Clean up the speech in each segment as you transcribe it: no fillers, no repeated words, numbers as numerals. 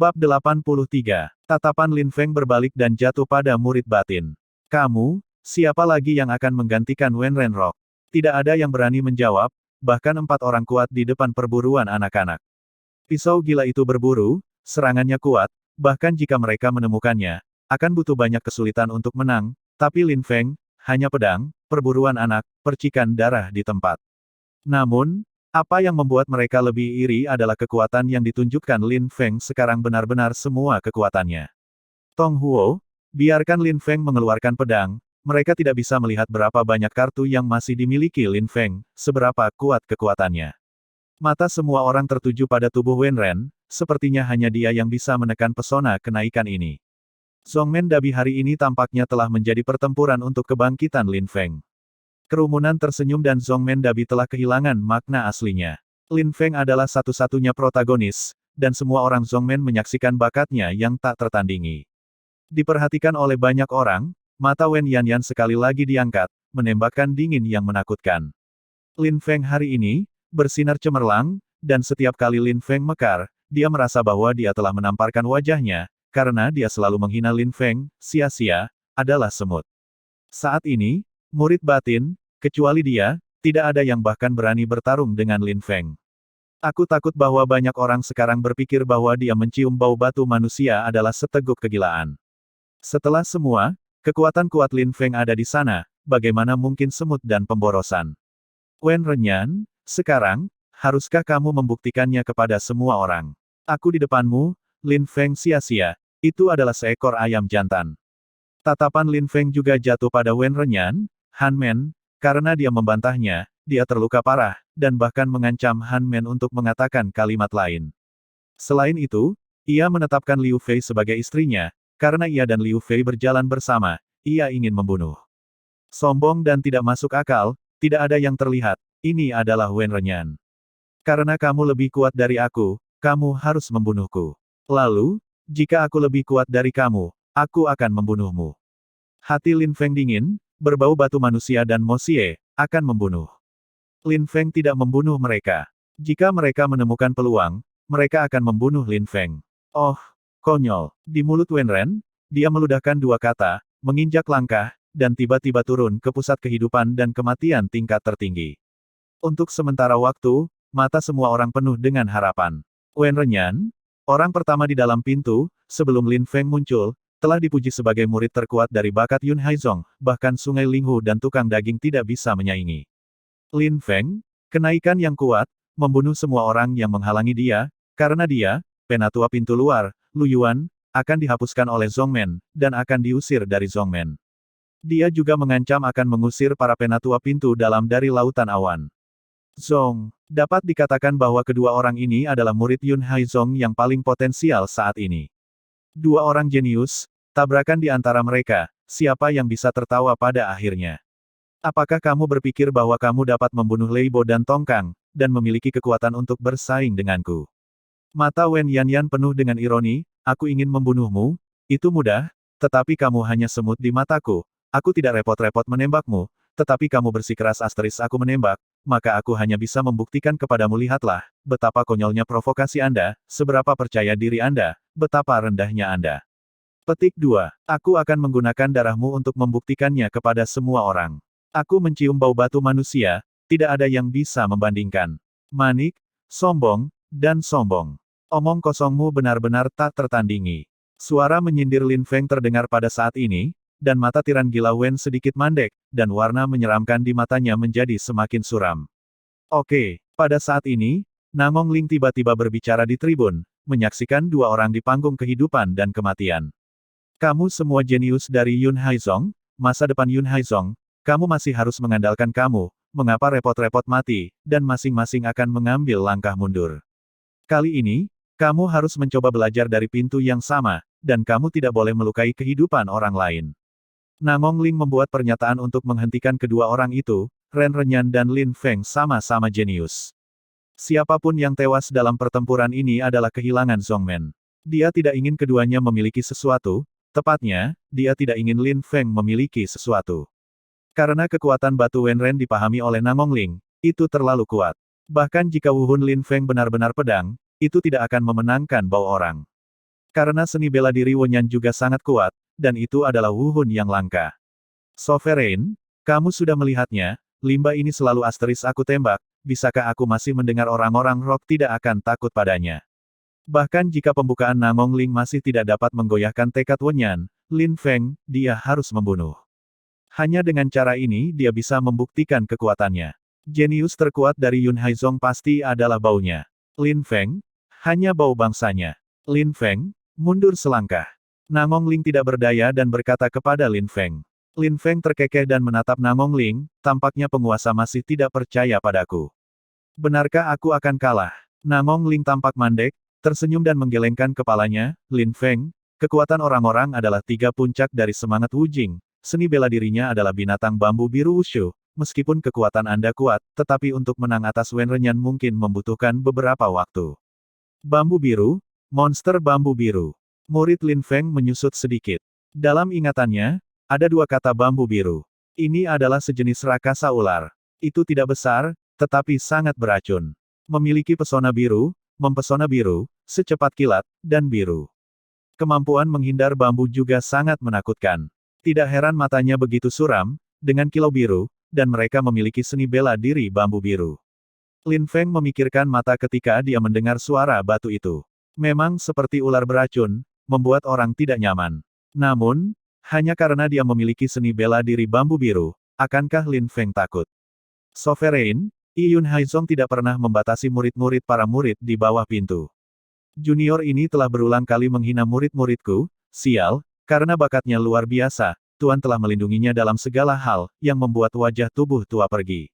Bab 83. Tatapan Lin Feng berbalik dan jatuh pada murid batin. Kamu, siapa lagi yang akan menggantikan Wen Renrok? Tidak ada yang berani menjawab, bahkan 4 orang kuat di depan perburuan anak-anak. Pisau gila itu berburu, serangannya kuat, bahkan jika mereka menemukannya, akan butuh banyak kesulitan untuk menang, tapi Lin Feng, hanya pedang, perburuan anak, percikan darah di tempat. Namun, apa yang membuat mereka lebih iri adalah kekuatan yang ditunjukkan Lin Feng sekarang benar-benar semua kekuatannya. Tong Huo, biarkan Lin Feng mengeluarkan pedang, mereka tidak bisa melihat berapa banyak kartu yang masih dimiliki Lin Feng, seberapa kuat kekuatannya. Mata semua orang tertuju pada tubuh Wen Ren, sepertinya hanya dia yang bisa menekan pesona kenaikan ini. Zhongmen Dabi hari ini tampaknya telah menjadi pertempuran untuk kebangkitan Lin Feng. Kerumunan tersenyum dan Zhongmen Dabi telah kehilangan makna aslinya. Lin Feng adalah satu-satunya protagonis, dan semua orang Zhongmen menyaksikan bakatnya yang tak tertandingi. Diperhatikan oleh banyak orang, mata Wen Yanyan sekali lagi diangkat, menembakkan dingin yang menakutkan. Lin Feng hari ini, bersinar cemerlang, dan setiap kali Lin Feng mekar, dia merasa bahwa dia telah menamparkan wajahnya, karena dia selalu menghina Lin Feng, sia-sia, adalah semut. Saat ini, murid batin, kecuali dia, tidak ada yang bahkan berani bertarung dengan Lin Feng. Aku takut bahwa banyak orang sekarang berpikir bahwa dia mencium bau batu manusia adalah seteguk kegilaan. Setelah semua, kekuatan kuat Lin Feng ada di sana, bagaimana mungkin semut dan pemborosan? Wen Renyan, sekarang, haruskah kamu membuktikannya kepada semua orang? Aku di depanmu, Lin Feng sia-sia, itu adalah seekor ayam jantan. Tatapan Lin Feng juga jatuh pada Wen Renyan, Han Men, karena dia membantahnya, dia terluka parah, dan bahkan mengancam Han Men untuk mengatakan kalimat lain. Selain itu, ia menetapkan Liu Fei sebagai istrinya, karena ia dan Liu Fei berjalan bersama, ia ingin membunuh. Sombong dan tidak masuk akal, tidak ada yang terlihat, ini adalah Wen Renyan. Karena kamu lebih kuat dari aku, kamu harus membunuhku. Lalu, jika aku lebih kuat dari kamu, aku akan membunuhmu. Hati Lin Feng dingin, berbau batu manusia dan Mo Xie, akan membunuh. Lin Feng tidak membunuh mereka. Jika mereka menemukan peluang, mereka akan membunuh Lin Feng. Oh, konyol. Di mulut Wen Ren, dia meludahkan 2 kata, menginjak langkah, dan tiba-tiba turun ke pusat kehidupan dan kematian tingkat tertinggi. Untuk sementara waktu, mata semua orang penuh dengan harapan. Wen Renyan, orang pertama di dalam pintu, sebelum Lin Feng muncul, telah dipuji sebagai murid terkuat dari bakat Yun Haizong, bahkan Sungai Linghu dan tukang daging tidak bisa menyaingi. Lin Feng, kenaikan yang kuat, membunuh semua orang yang menghalangi dia, karena dia, penatua pintu luar, Lu Yuan, akan dihapuskan oleh Zhongmen, dan akan diusir dari Zhongmen. Dia juga mengancam akan mengusir para penatua pintu dalam dari lautan awan. Zhong, dapat dikatakan bahwa kedua orang ini adalah murid Yun Haizong yang paling potensial saat ini. 2 orang jenius, tabrakan di antara mereka, siapa yang bisa tertawa pada akhirnya? Apakah kamu berpikir bahwa kamu dapat membunuh Lei Bo dan Tong Kang, dan memiliki kekuatan untuk bersaing denganku? Mata Wen Yanyan penuh dengan ironi, aku ingin membunuhmu, itu mudah, tetapi kamu hanya semut di mataku, aku tidak repot-repot menembakmu, tetapi kamu bersikeras asteris aku menembak, maka aku hanya bisa membuktikan kepadamu lihatlah, betapa konyolnya provokasi Anda, seberapa percaya diri Anda, betapa rendahnya Anda. Petik 2. Aku akan menggunakan darahmu untuk membuktikannya kepada semua orang. Aku mencium bau batu manusia, tidak ada yang bisa membandingkan. Manik, sombong, dan sombong. Omong kosongmu benar-benar tak tertandingi. Suara menyindir Lin Feng terdengar pada saat ini, dan mata tiran gila Wen sedikit mandek, dan warna menyeramkan di matanya menjadi semakin suram. Oke, pada saat ini, Nangong Ling tiba-tiba berbicara di tribun, menyaksikan 2 orang di panggung kehidupan dan kematian. Kamu semua jenius dari Yun Haizong, masa depan Yun Haizong, kamu masih harus mengandalkan kamu, mengapa repot-repot mati, dan masing-masing akan mengambil langkah mundur. Kali ini, kamu harus mencoba belajar dari pintu yang sama, dan kamu tidak boleh melukai kehidupan orang lain. Nangong Ling membuat pernyataan untuk menghentikan kedua orang itu, Ren Renyan dan Lin Feng sama-sama jenius. Siapapun yang tewas dalam pertempuran ini adalah kehilangan Zhongmen. Dia tidak ingin keduanya memiliki sesuatu, tepatnya, dia tidak ingin Lin Feng memiliki sesuatu. Karena kekuatan batu Wen Ren dipahami oleh Nangong Ling, itu terlalu kuat. Bahkan jika Wuhun Lin Feng benar-benar pedang, itu tidak akan memenangkan bau orang. Karena seni bela diri Wenyan juga sangat kuat, dan itu adalah Wuhun yang langka. Sovereign, kamu sudah melihatnya, limbah ini selalu asteris aku tembak, bisakah aku masih mendengar orang-orang rock tidak akan takut padanya? Bahkan jika pembukaan Nangong Ling masih tidak dapat menggoyahkan tekad Wenyan, Lin Feng, dia harus membunuh. Hanya dengan cara ini dia bisa membuktikan kekuatannya. Jenius terkuat dari Yun Haizong pasti adalah baunya. Lin Feng, hanya bau bangsanya. Lin Feng, mundur selangkah. Nangong Ling tidak berdaya dan berkata kepada Lin Feng. Lin Feng terkekeh dan menatap Nangong Ling, tampaknya penguasa masih tidak percaya padaku. Benarkah aku akan kalah? Nangong Ling tampak mandek, tersenyum dan menggelengkan kepalanya. Lin Feng, kekuatan orang-orang adalah tiga puncak dari semangat Wujing. Seni bela dirinya adalah binatang bambu biru wushu. Meskipun kekuatan Anda kuat, tetapi untuk menang atas Wen Renyan mungkin membutuhkan beberapa waktu. Bambu biru, monster bambu biru. Murid Lin Feng menyusut sedikit. Dalam ingatannya, ada dua kata bambu biru. Ini adalah sejenis rakasa ular. Itu tidak besar, tetapi sangat beracun. Memiliki pesona biru, mempesona biru, secepat kilat, dan biru. Kemampuan menghindar bambu juga sangat menakutkan. Tidak heran matanya begitu suram, dengan kilau biru, dan mereka memiliki seni bela diri bambu biru. Lin Feng memikirkan mata ketika dia mendengar suara batu itu. Memang seperti ular beracun, membuat orang tidak nyaman. Namun, hanya karena dia memiliki seni bela diri bambu biru, akankah Lin Feng takut? Sovereign, Yun Haizong tidak pernah membatasi murid-murid para murid di bawah pintu. Junior ini telah berulang kali menghina murid-muridku, sial, karena bakatnya luar biasa, Tuan telah melindunginya dalam segala hal, yang membuat wajah tubuh tua pergi.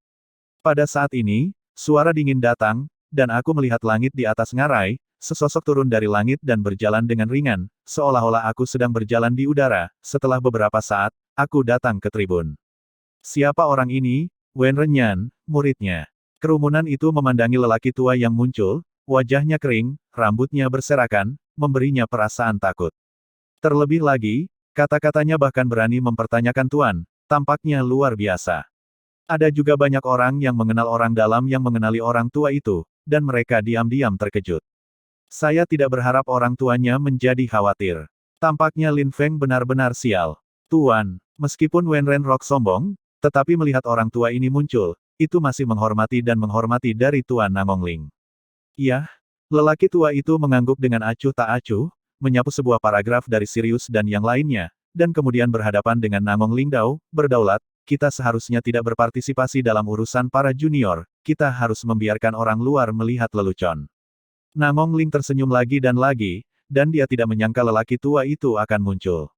Pada saat ini, suara dingin datang, dan aku melihat langit di atas ngarai, sesosok turun dari langit dan berjalan dengan ringan, seolah-olah aku sedang berjalan di udara. Setelah beberapa saat, aku datang ke tribun. Siapa orang ini? Wen Renyan, muridnya. Kerumunan itu memandangi lelaki tua yang muncul, wajahnya kering, rambutnya berserakan, memberinya perasaan takut. Terlebih lagi, kata-katanya bahkan berani mempertanyakan Tuan, tampaknya luar biasa. Ada juga banyak orang yang mengenal orang dalam yang mengenali orang tua itu, dan mereka diam-diam terkejut. Saya tidak berharap orang tuanya menjadi khawatir. Tampaknya Lin Feng benar-benar sial. Tuan, meskipun Wen Renrock sombong, tetapi melihat orang tua ini muncul, itu masih menghormati dan menghormati dari Tuan Nangong Ling. Yah, lelaki tua itu mengangguk dengan acuh tak acuh, menyapu sebuah paragraf dari Sirius dan yang lainnya, dan kemudian berhadapan dengan Nangong Lingdao, berdaulat, kita seharusnya tidak berpartisipasi dalam urusan para junior, kita harus membiarkan orang luar melihat lelucon. Nangong Ling tersenyum lagi, dan dia tidak menyangka lelaki tua itu akan muncul.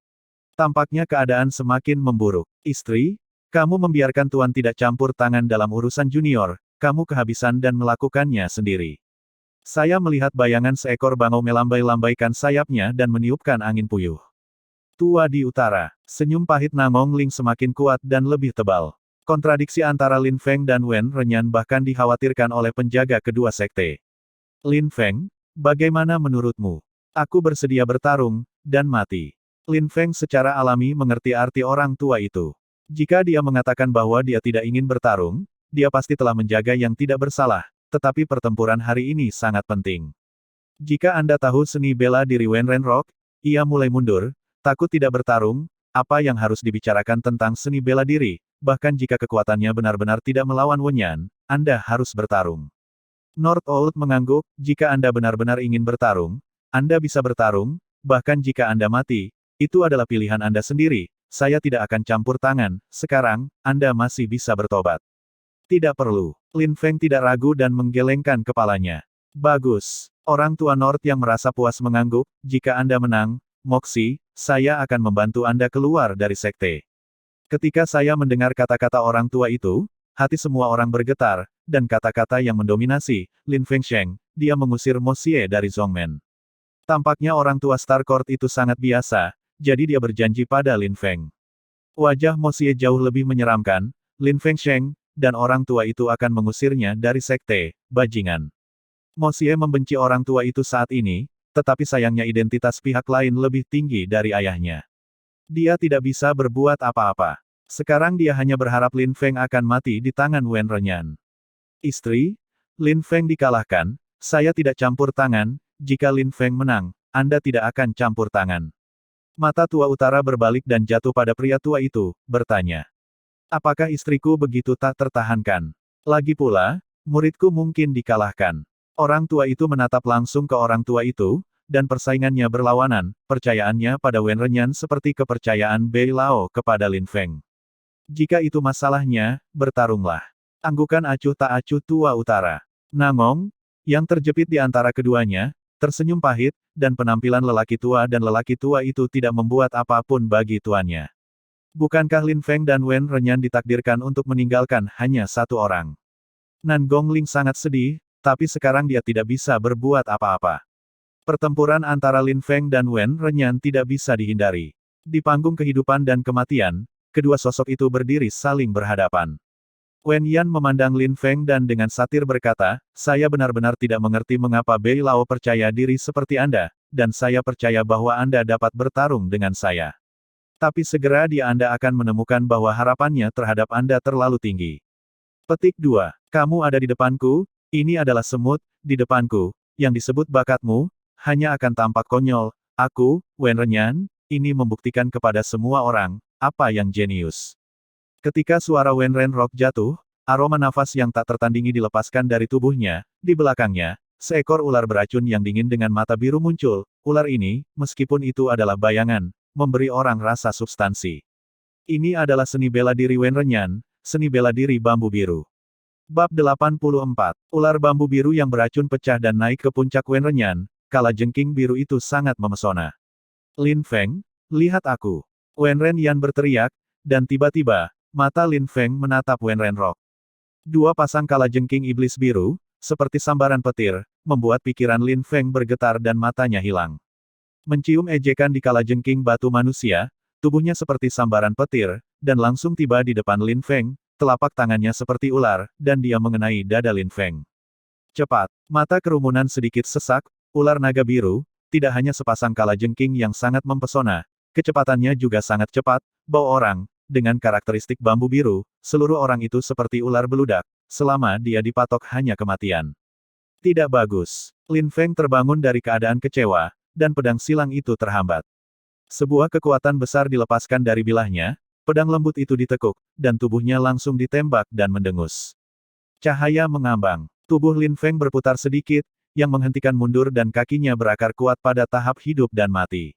Tampaknya keadaan semakin memburuk. Istri, kamu membiarkan Tuan tidak campur tangan dalam urusan junior, kamu kehabisan dan melakukannya sendiri. Saya melihat bayangan seekor bangau melambai-lambaikan sayapnya dan meniupkan angin puyuh. Tua di utara, senyum pahit Nangong Ling semakin kuat dan lebih tebal. Kontradiksi antara Lin Feng dan Wen Renyan bahkan dikhawatirkan oleh penjaga kedua sekte. Lin Feng, bagaimana menurutmu? Aku bersedia bertarung, dan mati. Lin Feng secara alami mengerti arti orang tua itu. Jika dia mengatakan bahwa dia tidak ingin bertarung, dia pasti telah menjaga yang tidak bersalah. Tetapi pertempuran hari ini sangat penting. Jika Anda tahu seni bela diri Wen Renrock, ia mulai mundur, takut tidak bertarung, apa yang harus dibicarakan tentang seni bela diri, bahkan jika kekuatannya benar-benar tidak melawan Wenyan, Anda harus bertarung. Northolt mengangguk, jika Anda benar-benar ingin bertarung, Anda bisa bertarung, bahkan jika Anda mati, itu adalah pilihan Anda sendiri, saya tidak akan campur tangan, sekarang, Anda masih bisa bertobat. Tidak perlu. Lin Feng tidak ragu dan menggelengkan kepalanya. Bagus. Orang tua North yang merasa puas mengangguk, jika Anda menang, Moxie, saya akan membantu Anda keluar dari sekte. Ketika saya mendengar kata-kata orang tua itu, hati semua orang bergetar, dan kata-kata yang mendominasi, Lin Feng Sheng, dia mengusir Mo Xie dari Zhongmen. Tampaknya orang tua Star Court itu sangat biasa, jadi dia berjanji pada Lin Feng. Wajah Mo Xie jauh lebih menyeramkan, Lin Feng Sheng, dan orang tua itu akan mengusirnya dari sekte, bajingan. Mo Xie membenci orang tua itu saat ini, tetapi sayangnya identitas pihak lain lebih tinggi dari ayahnya. Dia tidak bisa berbuat apa-apa. Sekarang dia hanya berharap Lin Feng akan mati di tangan Wen Renyan. Istri, Lin Feng dikalahkan, saya tidak campur tangan, jika Lin Feng menang, Anda tidak akan campur tangan. Mata tua utara berbalik dan jatuh pada pria tua itu, bertanya. Apakah istriku begitu tak tertahankan? Lagi pula, muridku mungkin dikalahkan. Orang tua itu menatap langsung ke orang tua itu, dan persaingannya berlawanan, percayaannya pada Wen Renyan seperti kepercayaan Bei Lao kepada Lin Feng. Jika itu masalahnya, bertarunglah. Anggukan acuh tak acuh tua utara. Nangong, yang terjepit di antara keduanya, tersenyum pahit, dan penampilan lelaki tua dan lelaki tua itu tidak membuat apapun bagi tuannya. Bukankah Lin Feng dan Wen Renyan ditakdirkan untuk meninggalkan hanya satu orang? Nan Gongling sangat sedih, tapi sekarang dia tidak bisa berbuat apa-apa. Pertempuran antara Lin Feng dan Wen Renyan tidak bisa dihindari. Di panggung kehidupan dan kematian, kedua sosok itu berdiri saling berhadapan. Wen Yan memandang Lin Feng dan dengan satir berkata, saya benar-benar tidak mengerti mengapa Bei Lao percaya diri seperti Anda, dan saya percaya bahwa Anda dapat bertarung dengan saya. Tapi segera Anda akan menemukan bahwa harapannya terhadap Anda terlalu tinggi. Petik 2. Kamu ada di depanku, ini adalah semut, di depanku, yang disebut bakatmu, hanya akan tampak konyol, aku, Wen Renyan, ini membuktikan kepada semua orang, apa yang jenius. Ketika suara Wen Renrock jatuh, aroma nafas yang tak tertandingi dilepaskan dari tubuhnya, di belakangnya, seekor ular beracun yang dingin dengan mata biru muncul. Ular ini, meskipun itu adalah bayangan, memberi orang rasa substansi. Ini adalah seni bela diri Wen Renyan, seni bela diri bambu biru. Bab 84. Ular bambu biru yang beracun pecah dan naik ke puncak Wen Renyan, kala jengking biru itu sangat memesona. Lin Feng, lihat aku. Wen Renyan berteriak, dan tiba-tiba, mata Lin Feng menatap Wen Renrock. Dua pasang kalajengking iblis biru, seperti sambaran petir, membuat pikiran Lin Feng bergetar dan matanya hilang. Mencium ejekan di kalajengking batu manusia, tubuhnya seperti sambaran petir, dan langsung tiba di depan Lin Feng, telapak tangannya seperti ular, dan dia mengenai dada Lin Feng. Cepat, mata kerumunan sedikit sesak, ular naga biru, tidak hanya sepasang kalajengking yang sangat mempesona, kecepatannya juga sangat cepat, bau orang, dengan karakteristik bambu biru, seluruh orang itu seperti ular beludak, selama dia dipatok hanya kematian. Tidak bagus. Lin Feng terbangun dari keadaan kecewa, dan pedang silang itu terhambat. Sebuah kekuatan besar dilepaskan dari bilahnya, pedang lembut itu ditekuk, dan tubuhnya langsung ditembak dan mendengus. Cahaya mengambang. Tubuh Lin Feng berputar sedikit, yang menghentikan mundur dan kakinya berakar kuat pada tahap hidup dan mati.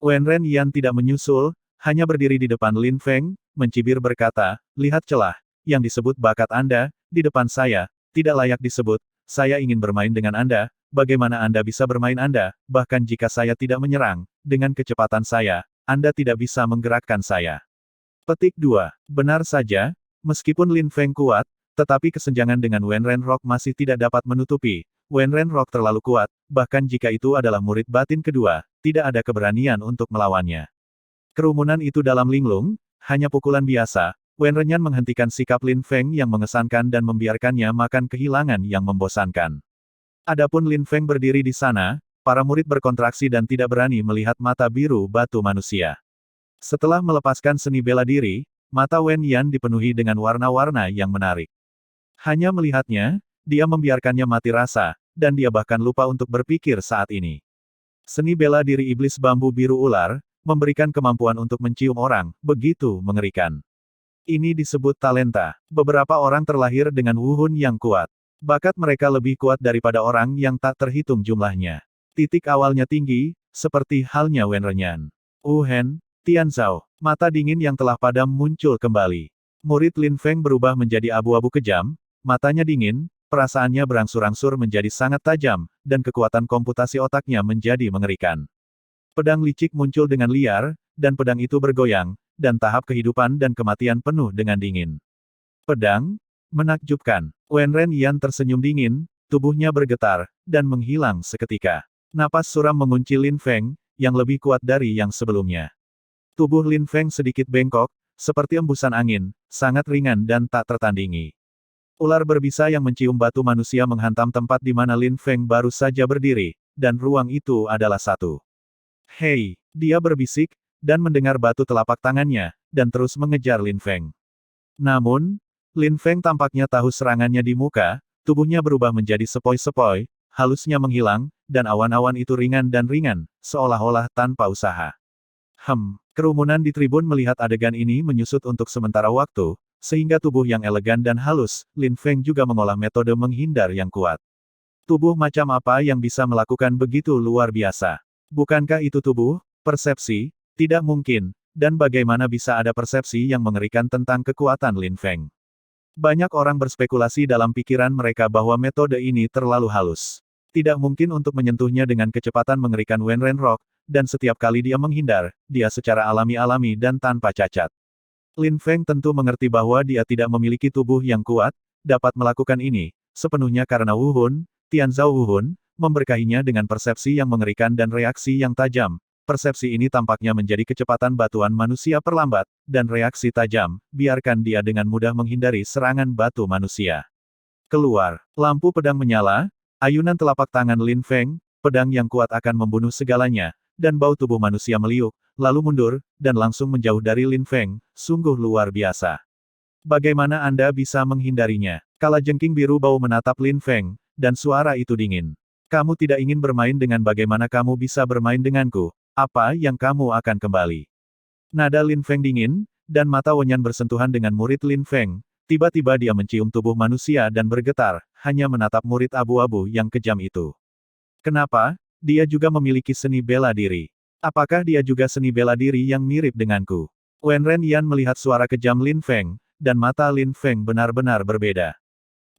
Wen Renyan tidak menyusul, hanya berdiri di depan Lin Feng, mencibir berkata, lihat celah, yang disebut bakat Anda, di depan saya, tidak layak disebut, saya ingin bermain dengan Anda, bagaimana Anda bisa bermain Anda, bahkan jika saya tidak menyerang, dengan kecepatan saya, Anda tidak bisa menggerakkan saya. Petik 2. Benar saja, meskipun Lin Feng kuat, tetapi kesenjangan dengan Wen Renrock masih tidak dapat menutupi, Wen Renrock terlalu kuat, bahkan jika itu adalah murid batin kedua, tidak ada keberanian untuk melawannya. Kerumunan itu dalam linglung, hanya pukulan biasa, Wen Renyan menghentikan sikap Lin Feng yang mengesankan dan membiarkannya makan kehilangan yang membosankan. Adapun Lin Feng berdiri di sana, para murid berkontraksi dan tidak berani melihat mata biru batu manusia. Setelah melepaskan seni bela diri, mata Wen Yan dipenuhi dengan warna-warna yang menarik. Hanya melihatnya, dia membiarkannya mati rasa, dan dia bahkan lupa untuk berpikir saat ini. Seni bela diri iblis bambu biru ular, memberikan kemampuan untuk mencium orang, begitu mengerikan. Ini disebut talenta. Beberapa orang terlahir dengan wuhun yang kuat. Bakat mereka lebih kuat daripada orang yang tak terhitung jumlahnya. Titik awalnya tinggi, seperti halnya Wen Renyan. Wuhen, Tianzhao, mata dingin yang telah padam muncul kembali. Murid Lin Feng berubah menjadi abu-abu kejam, matanya dingin, perasaannya berangsur-angsur menjadi sangat tajam, dan kekuatan komputasi otaknya menjadi mengerikan. Pedang licik muncul dengan liar, dan pedang itu bergoyang, dan tahap kehidupan dan kematian penuh dengan dingin. Pedang? Menakjubkan. Wen Renyan tersenyum dingin, tubuhnya bergetar, dan menghilang seketika. Napas suram mengunci Lin Feng, yang lebih kuat dari yang sebelumnya. Tubuh Lin Feng sedikit bengkok, seperti embusan angin, sangat ringan dan tak tertandingi. Ular berbisa yang mencium batu manusia menghantam tempat di mana Lin Feng baru saja berdiri, dan ruang itu adalah satu. Hei, dia berbisik, dan mendengar batu telapak tangannya, dan terus mengejar Lin Feng. Namun, Lin Feng tampaknya tahu serangannya di muka, tubuhnya berubah menjadi sepoi-sepoi, halusnya menghilang, dan awan-awan itu ringan dan ringan, seolah-olah tanpa usaha. Kerumunan di tribun melihat adegan ini menyusut untuk sementara waktu, sehingga tubuh yang elegan dan halus, Lin Feng juga mengolah metode menghindar yang kuat. Tubuh macam apa yang bisa melakukan begitu luar biasa? Bukankah itu tubuh? Persepsi? Tidak mungkin. Dan bagaimana bisa ada persepsi yang mengerikan tentang kekuatan Lin Feng? Banyak orang berspekulasi dalam pikiran mereka bahwa metode ini terlalu halus. Tidak mungkin untuk menyentuhnya dengan kecepatan mengerikan Wen Renrock, dan setiap kali dia menghindar, dia secara alami-alami dan tanpa cacat. Lin Feng tentu mengerti bahwa dia tidak memiliki tubuh yang kuat, dapat melakukan ini, sepenuhnya karena Wu Hun, Tianzhao Wu Hun, memberkahinya dengan persepsi yang mengerikan dan reaksi yang tajam. Persepsi ini tampaknya menjadi kecepatan batuan manusia perlambat, dan reaksi tajam, biarkan dia dengan mudah menghindari serangan batu manusia. Keluar, lampu pedang menyala, ayunan telapak tangan Lin Feng, pedang yang kuat akan membunuh segalanya, dan bau tubuh manusia meliuk, lalu mundur, dan langsung menjauh dari Lin Feng, sungguh luar biasa. Bagaimana Anda bisa menghindarinya? Kalajengking biru bau menatap Lin Feng, dan suara itu dingin. Kamu tidak ingin bermain dengan bagaimana kamu bisa bermain denganku, apa yang kamu akan kembali? Nada Lin Feng dingin, dan mata Wenyan bersentuhan dengan murid Lin Feng, tiba-tiba dia mencium tubuh manusia dan bergetar, hanya menatap murid abu-abu yang kejam itu. Kenapa? Dia juga memiliki seni bela diri. Apakah dia juga seni bela diri yang mirip denganku? Wen Renyan melihat suara kejam Lin Feng, dan mata Lin Feng benar-benar berbeda.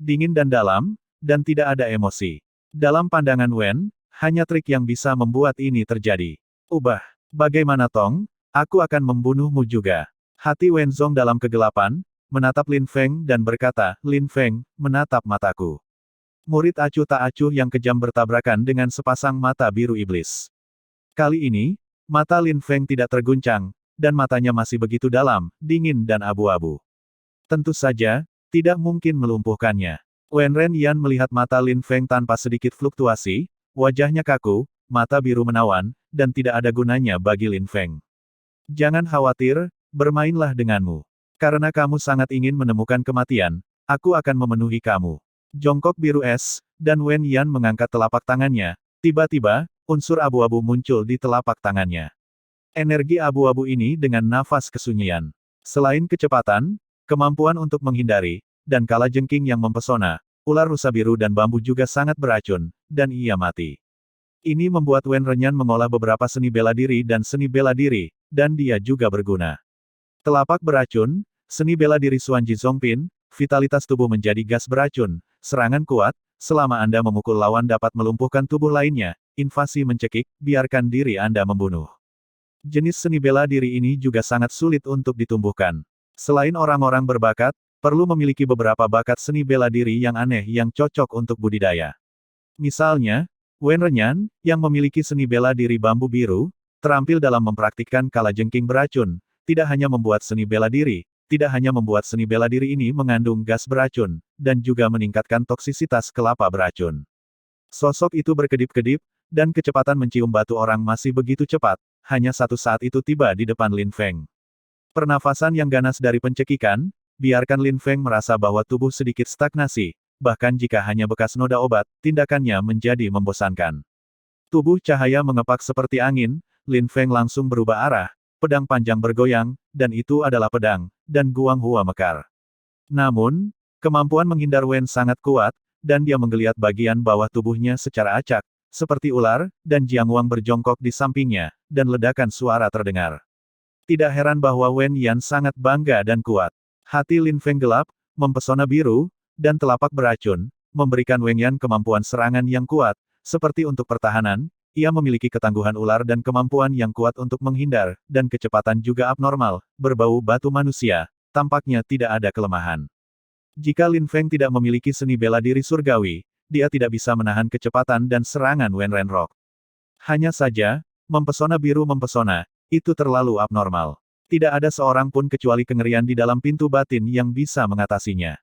Dingin dan dalam, dan tidak ada emosi. Dalam pandangan Wen, hanya trik yang bisa membuat ini terjadi. Ubah. Bagaimana Tong? Aku akan membunuhmu juga. Hati Wen Zong dalam kegelapan, menatap Lin Feng dan berkata, Lin Feng, menatap mataku. Murid acuh tak acuh yang kejam bertabrakan dengan sepasang mata biru iblis. Kali ini, mata Lin Feng tidak terguncang, dan matanya masih begitu dalam, dingin dan abu-abu. Tentu saja, tidak mungkin melumpuhkannya. Wen Renyan melihat mata Lin Feng tanpa sedikit fluktuasi, wajahnya kaku, mata biru menawan, dan tidak ada gunanya bagi Lin Feng. Jangan khawatir, bermainlah denganmu. Karena kamu sangat ingin menemukan kematian, aku akan memenuhi kamu. Jongkok biru es, dan Wen Yan mengangkat telapak tangannya, tiba-tiba, unsur abu-abu muncul di telapak tangannya. Energi abu-abu ini dengan nafas kesunyian. Selain kecepatan, kemampuan untuk menghindari, dan kalajengking yang mempesona, ular rusa biru dan bambu juga sangat beracun, dan ia mati. Ini membuat Wen Renyan mengolah beberapa seni bela diri dan seni bela diri, dan dia juga berguna. Telapak beracun, seni bela diri Xuanji Zongpin, vitalitas tubuh menjadi gas beracun, serangan kuat, selama Anda memukul lawan dapat melumpuhkan tubuh lainnya, invasi mencekik, biarkan diri Anda membunuh. Jenis seni bela diri ini juga sangat sulit untuk ditumbuhkan. Selain orang-orang berbakat, perlu memiliki beberapa bakat seni bela diri yang aneh yang cocok untuk budidaya. Misalnya, Wen Renyan, yang memiliki seni bela diri bambu biru, terampil dalam mempraktikkan kalajengking beracun, tidak hanya membuat seni bela diri, tidak hanya membuat seni bela diri ini mengandung gas beracun, dan juga meningkatkan toksisitas kelapa beracun. Sosok itu berkedip-kedip, dan kecepatan mencium batu orang masih begitu cepat, hanya satu saat itu tiba di depan Lin Feng. Pernafasan yang ganas dari pencekikan, biarkan Lin Feng merasa bahwa tubuh sedikit stagnasi, bahkan jika hanya bekas noda obat, tindakannya menjadi membosankan. Tubuh cahaya mengepak seperti angin, Lin Feng langsung berubah arah, pedang panjang bergoyang, dan itu adalah pedang, dan Guang Hua mekar. Namun, kemampuan menghindar Wen sangat kuat, dan dia menggeliat bagian bawah tubuhnya secara acak, seperti ular, dan Jiang Wang berjongkok di sampingnya, dan ledakan suara terdengar. Tidak heran bahwa Wen Yan sangat bangga dan kuat. Hati Lin Feng gelap, mempesona biru, dan telapak beracun, memberikan Wen Yan kemampuan serangan yang kuat, seperti untuk pertahanan, ia memiliki ketangguhan ular dan kemampuan yang kuat untuk menghindar, dan kecepatan juga abnormal, berbau batu manusia, tampaknya tidak ada kelemahan. Jika Lin Feng tidak memiliki seni bela diri surgawi, dia tidak bisa menahan kecepatan dan serangan Wen Renrock. Hanya saja, mempesona biru mempesona, itu terlalu abnormal. Tidak ada seorang pun kecuali kengerian di dalam pintu batin yang bisa mengatasinya.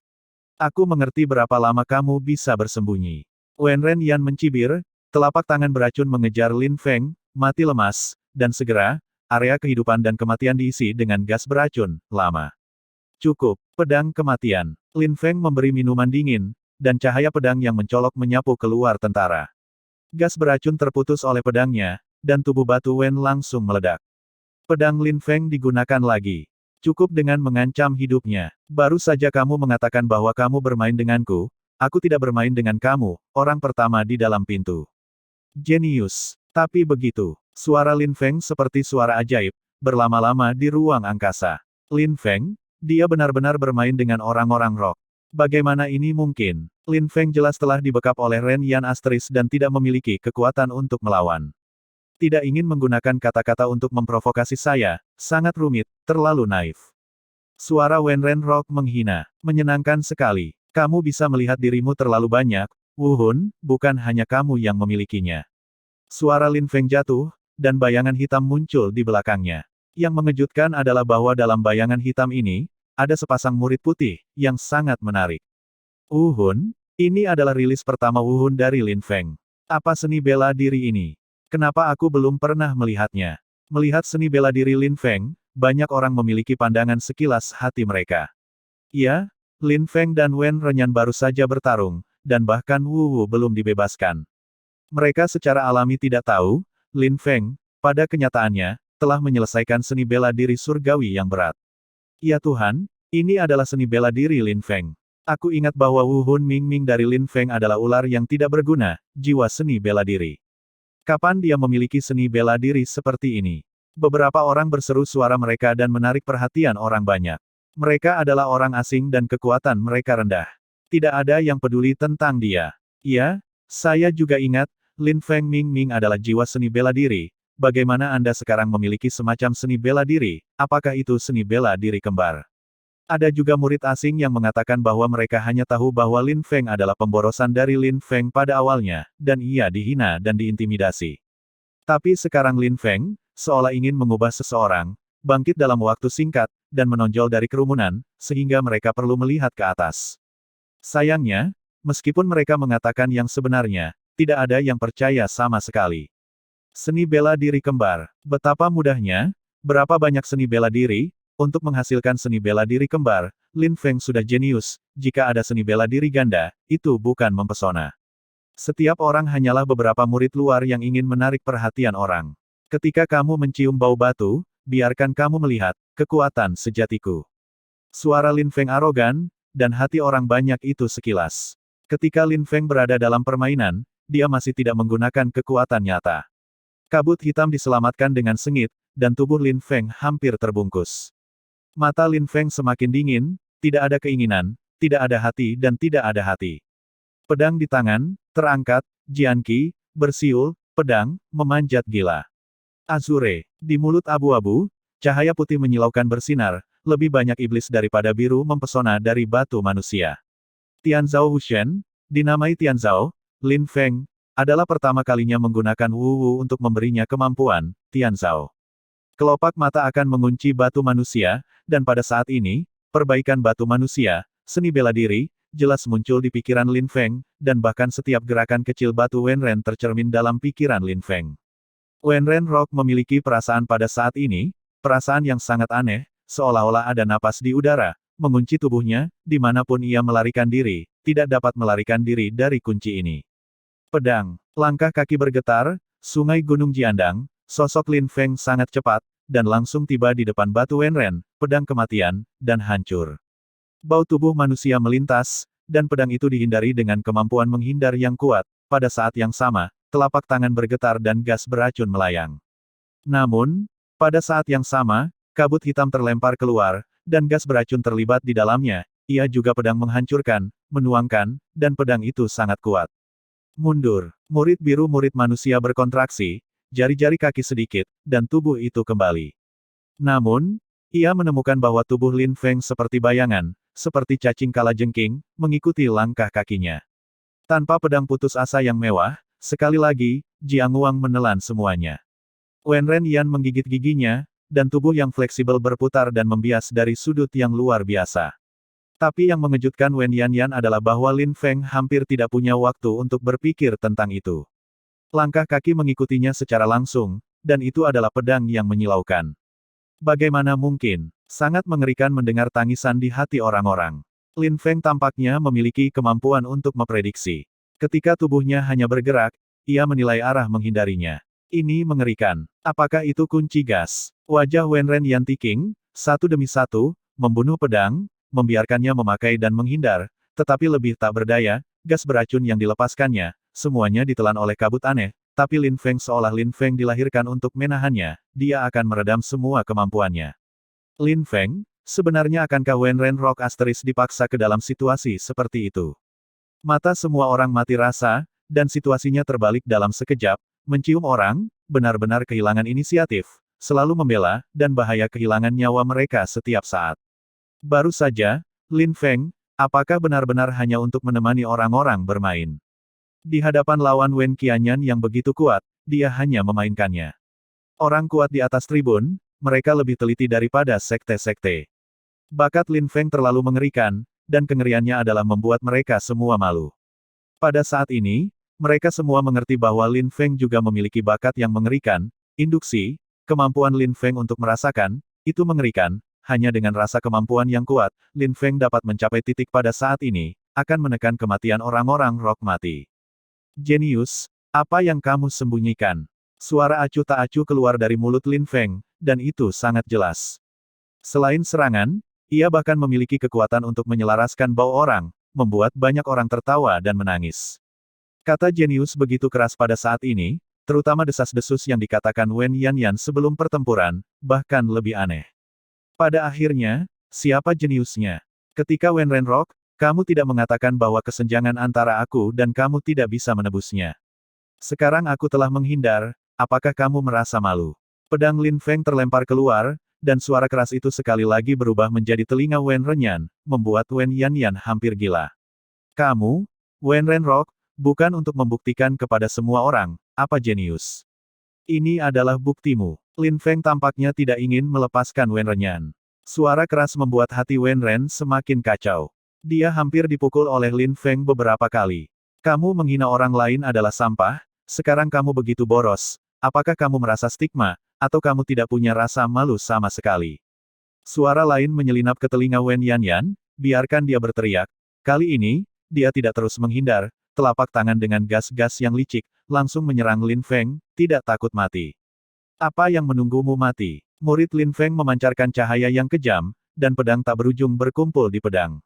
Aku mengerti berapa lama kamu bisa bersembunyi. Wen Renyan mencibir, telapak tangan beracun mengejar Lin Feng, mati lemas, dan segera, area kehidupan dan kematian diisi dengan gas beracun, lama. Cukup, pedang kematian. Lin Feng memberi minuman dingin, dan cahaya pedang yang mencolok menyapu keluar tentara. Gas beracun terputus oleh pedangnya, dan tubuh batu Wen langsung meledak. Pedang Lin Feng digunakan lagi. Cukup dengan mengancam hidupnya. Baru saja kamu mengatakan bahwa kamu bermain denganku, aku tidak bermain dengan kamu, orang pertama di dalam pintu. Jenius. Tapi begitu. Suara Lin Feng seperti suara ajaib, berlama-lama di ruang angkasa. Lin Feng, dia benar-benar bermain dengan orang-orang rock. Bagaimana ini mungkin? Lin Feng jelas telah dibekap oleh Ren Yan Asteris dan tidak memiliki kekuatan untuk melawan. Tidak ingin menggunakan kata-kata untuk memprovokasi saya, sangat rumit, terlalu naif. Suara Wen Renrock menghina. Menyenangkan sekali. Kamu bisa melihat dirimu terlalu banyak, Wu Hun, bukan hanya kamu yang memilikinya. Suara Lin Feng jatuh, dan bayangan hitam muncul di belakangnya. Yang mengejutkan adalah bahwa dalam bayangan hitam ini, ada sepasang murid putih, yang sangat menarik. Wu Hun, ini adalah rilis pertama Wu Hun dari Lin Feng. Apa seni bela diri ini? Kenapa aku belum pernah melihatnya? Melihat seni bela diri Lin Feng, banyak orang memiliki pandangan sekilas hati mereka. Ya, Lin Feng dan Wen Renyan baru saja bertarung, dan bahkan Wu Wu belum dibebaskan. Mereka secara alami tidak tahu, Lin Feng, pada kenyataannya, telah menyelesaikan seni bela diri surgawi yang berat. Ya Tuhan, ini adalah seni bela diri Lin Feng. Aku ingat bahwa Wu Hun Ming dari Lin Feng adalah ular yang tidak berguna, jiwa seni bela diri. Kapan dia memiliki seni bela diri seperti ini? Beberapa orang berseru suara mereka dan menarik perhatian orang banyak. Mereka adalah orang asing dan kekuatan mereka rendah. Tidak ada yang peduli tentang dia. Ya, saya juga ingat, Lin Feng Ming adalah jiwa seni bela diri. Bagaimana Anda sekarang memiliki semacam seni bela diri? Apakah itu seni bela diri kembar? Ada juga murid asing yang mengatakan bahwa mereka hanya tahu bahwa Lin Feng adalah pemborosan dari Lin Feng pada awalnya, dan ia dihina dan diintimidasi. Tapi sekarang Lin Feng, seolah ingin mengubah seseorang, bangkit dalam waktu singkat, dan menonjol dari kerumunan, sehingga mereka perlu melihat ke atas. Sayangnya, meskipun mereka mengatakan yang sebenarnya, tidak ada yang percaya sama sekali. Seni bela diri kembar. Betapa mudahnya, berapa banyak seni bela diri, untuk menghasilkan seni bela diri kembar, Lin Feng sudah jenius, jika ada seni bela diri ganda, itu bukan mempesona. Setiap orang hanyalah beberapa murid luar yang ingin menarik perhatian orang. Ketika kamu mencium bau batu, biarkan kamu melihat, kekuatan sejatiku. Suara Lin Feng arogan, dan hati orang banyak itu sekilas. Ketika Lin Feng berada dalam permainan, dia masih tidak menggunakan kekuatan nyata. Kabut hitam diselamatkan dengan sengit, dan tubuh Lin Feng hampir terbungkus. Mata Lin Feng semakin dingin, tidak ada keinginan, tidak ada hati dan tidak ada hati. Pedang di tangan, terangkat, Jianqi, bersiul, pedang, memanjat gila. Azure, di mulut abu-abu, cahaya putih menyilaukan bersinar, lebih banyak iblis daripada biru mempesona dari batu manusia. Tianzhao Wushen, dinamai Tianzhao, Lin Feng, adalah pertama kalinya menggunakan Wu Wu untuk memberinya kemampuan, Tianzhao. Kelopak mata akan mengunci batu manusia, dan pada saat ini, perbaikan batu manusia, seni bela diri, jelas muncul di pikiran Lin Feng, dan bahkan setiap gerakan kecil batu Wenren tercermin dalam pikiran Lin Feng. Wenren Rock memiliki perasaan pada saat ini, perasaan yang sangat aneh, seolah-olah ada napas di udara, mengunci tubuhnya, dimanapun ia melarikan diri, tidak dapat melarikan diri dari kunci ini. Pedang, langkah kaki bergetar, sungai gunung Jiandang, sosok Lin Feng sangat cepat, dan langsung tiba di depan batu Wenren, pedang kematian, dan hancur. Bau tubuh manusia melintas, dan pedang itu dihindari dengan kemampuan menghindar yang kuat, pada saat yang sama, telapak tangan bergetar dan gas beracun melayang. Namun, pada saat yang sama, kabut hitam terlempar keluar, dan gas beracun terlibat di dalamnya, ia juga pedang menghancurkan, menuangkan, dan pedang itu sangat kuat. Mundur, murid biru murid manusia berkontraksi, jari-jari kaki sedikit, dan tubuh itu kembali. Namun, ia menemukan bahwa tubuh Lin Feng seperti bayangan, seperti cacing kalajengking, mengikuti langkah kakinya. Tanpa pedang putus asa yang mewah, sekali lagi, Jiang Wang menelan semuanya. Wen Renyan menggigit giginya, dan tubuh yang fleksibel berputar dan membias dari sudut yang luar biasa. Tapi yang mengejutkan Wen Yanyan adalah bahwa Lin Feng hampir tidak punya waktu untuk berpikir tentang itu. Langkah kaki mengikutinya secara langsung, dan itu adalah pedang yang menyilaukan. Bagaimana mungkin? Sangat mengerikan mendengar tangisan di hati orang-orang. Lin Feng tampaknya memiliki kemampuan untuk memprediksi. Ketika tubuhnya hanya bergerak, ia menilai arah menghindarinya. Ini mengerikan. Apakah itu kunci gas? Wajah Wenren Yantiking, satu demi satu, membunuh pedang, membiarkannya memakai dan menghindar, tetapi lebih tak berdaya, gas beracun yang dilepaskannya, semuanya ditelan oleh kabut aneh, tapi Lin Feng seolah Lin Feng dilahirkan untuk menahannya, dia akan meredam semua kemampuannya. Lin Feng, sebenarnya akankah Wenren Rock Asteris dipaksa ke dalam situasi seperti itu? Mata semua orang mati rasa, dan situasinya terbalik dalam sekejap, mencium orang, benar-benar kehilangan inisiatif, selalu membela, dan bahaya kehilangan nyawa mereka setiap saat. Baru saja, Lin Feng, apakah benar-benar hanya untuk menemani orang-orang bermain? Di hadapan lawan Wen Qianyan yang begitu kuat, dia hanya memainkannya. Orang kuat di atas tribun, mereka lebih teliti daripada sekte-sekte. Bakat Lin Feng terlalu mengerikan, dan kengeriannya adalah membuat mereka semua malu. Pada saat ini, mereka semua mengerti bahwa Lin Feng juga memiliki bakat yang mengerikan, induksi, kemampuan Lin Feng untuk merasakan, itu mengerikan, hanya dengan rasa kemampuan yang kuat, Lin Feng dapat mencapai titik pada saat ini, akan menekan kematian orang-orang rock mati. Jenius, apa yang kamu sembunyikan? Suara acuh tak acuh keluar dari mulut Lin Feng, dan itu sangat jelas. Selain serangan, ia bahkan memiliki kekuatan untuk menyelaraskan bau orang, membuat banyak orang tertawa dan menangis. Kata jenius begitu keras pada saat ini, terutama desas-desus yang dikatakan Wen Yanyan sebelum pertempuran, bahkan lebih aneh. Pada akhirnya, siapa jeniusnya? Ketika Wen Renrock, kamu tidak mengatakan bahwa kesenjangan antara aku dan kamu tidak bisa menebusnya. Sekarang aku telah menghindar, apakah kamu merasa malu? Pedang Lin Feng terlempar keluar, dan suara keras itu sekali lagi berubah menjadi telinga Wen Renyan, membuat Wen Yanyan hampir gila. Kamu, Wen Renrock, bukan untuk membuktikan kepada semua orang, apa jenius. Ini adalah buktimu. Lin Feng tampaknya tidak ingin melepaskan Wen Renyan. Suara keras membuat hati Wen Ren semakin kacau. Dia hampir dipukul oleh Lin Feng beberapa kali. Kamu menghina orang lain adalah sampah, sekarang kamu begitu boros, apakah kamu merasa stigma, atau kamu tidak punya rasa malu sama sekali? Suara lain menyelinap ke telinga Wen Yanyan, biarkan dia berteriak. Kali ini, dia tidak terus menghindar, telapak tangan dengan gas-gas yang licik, langsung menyerang Lin Feng, tidak takut mati. Apa yang menunggumu mati? Murid Lin Feng memancarkan cahaya yang kejam, dan pedang tak berujung berkumpul di pedang.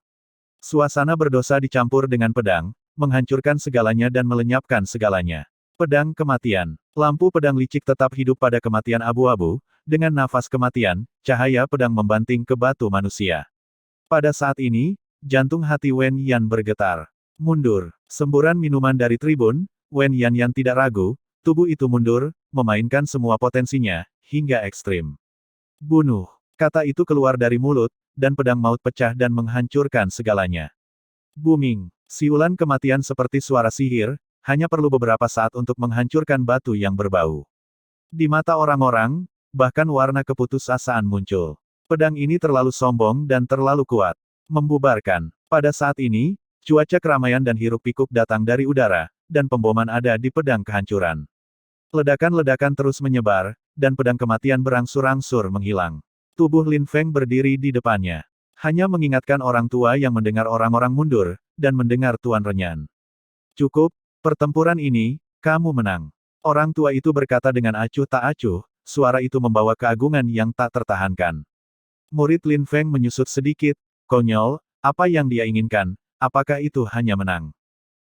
Suasana berdosa dicampur dengan pedang, menghancurkan segalanya dan melenyapkan segalanya. Pedang kematian. Lampu pedang licik tetap hidup pada kematian abu-abu, dengan nafas kematian, cahaya pedang membanting ke batu manusia. Pada saat ini, jantung hati Wen Yan bergetar. Mundur. Semburan minuman dari tribun, Wen Yanyan tidak ragu, tubuh itu mundur, memainkan semua potensinya, hingga ekstrim. Bunuh. Kata itu keluar dari mulut, dan pedang maut pecah dan menghancurkan segalanya. Booming. Siulan kematian seperti suara sihir, hanya perlu beberapa saat untuk menghancurkan batu yang berbau. Di mata orang-orang, bahkan warna keputusasaan muncul. Pedang ini terlalu sombong dan terlalu kuat. Membubarkan. Pada saat ini, cuaca keramaian dan hiruk-pikuk datang dari udara, dan pemboman ada di pedang kehancuran. Ledakan-ledakan terus menyebar, dan pedang kematian berangsur-angsur menghilang. Tubuh Lin Feng berdiri di depannya. Hanya mengingatkan orang tua yang mendengar orang-orang mundur, dan mendengar Tuan Renyan. Cukup, pertempuran ini, kamu menang. Orang tua itu berkata dengan acuh tak acuh, suara itu membawa keagungan yang tak tertahankan. Murid Lin Feng menyusut sedikit, konyol, apa yang dia inginkan, apakah itu hanya menang?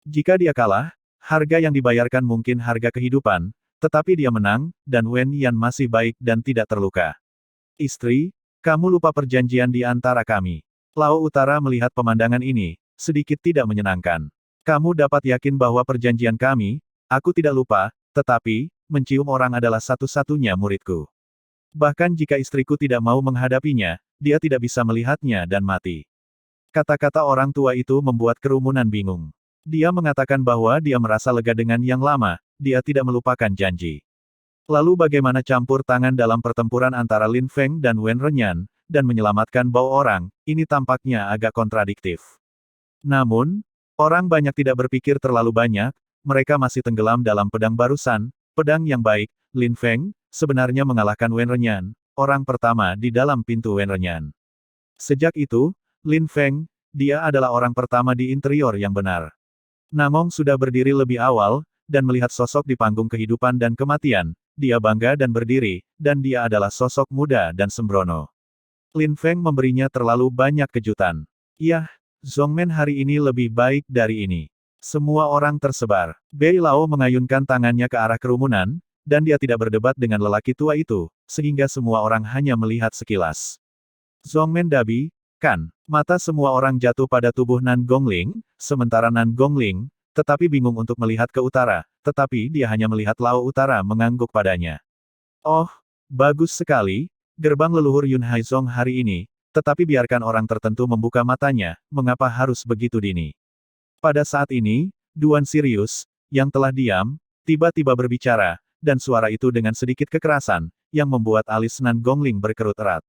Jika dia kalah, harga yang dibayarkan mungkin harga kehidupan, tetapi dia menang, dan Wen Yan masih baik dan tidak terluka. Istri, kamu lupa perjanjian di antara kami. Lao Utara melihat pemandangan ini, sedikit tidak menyenangkan. Kamu dapat yakin bahwa perjanjian kami, aku tidak lupa, tetapi, mencium orang adalah satu-satunya muridku. Bahkan jika istriku tidak mau menghadapinya, dia tidak bisa melihatnya dan mati. Kata-kata orang tua itu membuat kerumunan bingung. Dia mengatakan bahwa dia merasa lega dengan yang lama, dia tidak melupakan janji. Lalu bagaimana campur tangan dalam pertempuran antara Lin Feng dan Wen Renyan, dan menyelamatkan bau orang, ini tampaknya agak kontradiktif. Namun, orang banyak tidak berpikir terlalu banyak, mereka masih tenggelam dalam pedang barusan, pedang yang baik, Lin Feng, sebenarnya mengalahkan Wen Renyan, orang pertama di dalam pintu Wen Renyan. Sejak itu, Lin Feng, dia adalah orang pertama di interior yang benar. Namong sudah berdiri lebih awal, dan melihat sosok di panggung kehidupan dan kematian, dia bangga dan berdiri, dan dia adalah sosok muda dan sembrono. Lin Feng memberinya terlalu banyak kejutan. Yah, Zhongmen hari ini lebih baik dari ini. Semua orang tersebar. Bei Lao mengayunkan tangannya ke arah kerumunan, dan dia tidak berdebat dengan lelaki tua itu, sehingga semua orang hanya melihat sekilas. Zhongmen Dabi, kan? Mata semua orang jatuh pada tubuh Nan Gongling, sementara Nan Gongling, tetapi bingung untuk melihat ke utara, tetapi dia hanya melihat Lao Utara mengangguk padanya. Oh, bagus sekali, gerbang leluhur Yun Haizong hari ini, tetapi biarkan orang tertentu membuka matanya, mengapa harus begitu dini? Pada saat ini, Duan Sirius, yang telah diam, tiba-tiba berbicara, dan suara itu dengan sedikit kekerasan, yang membuat alis Nan Gongling berkerut erat.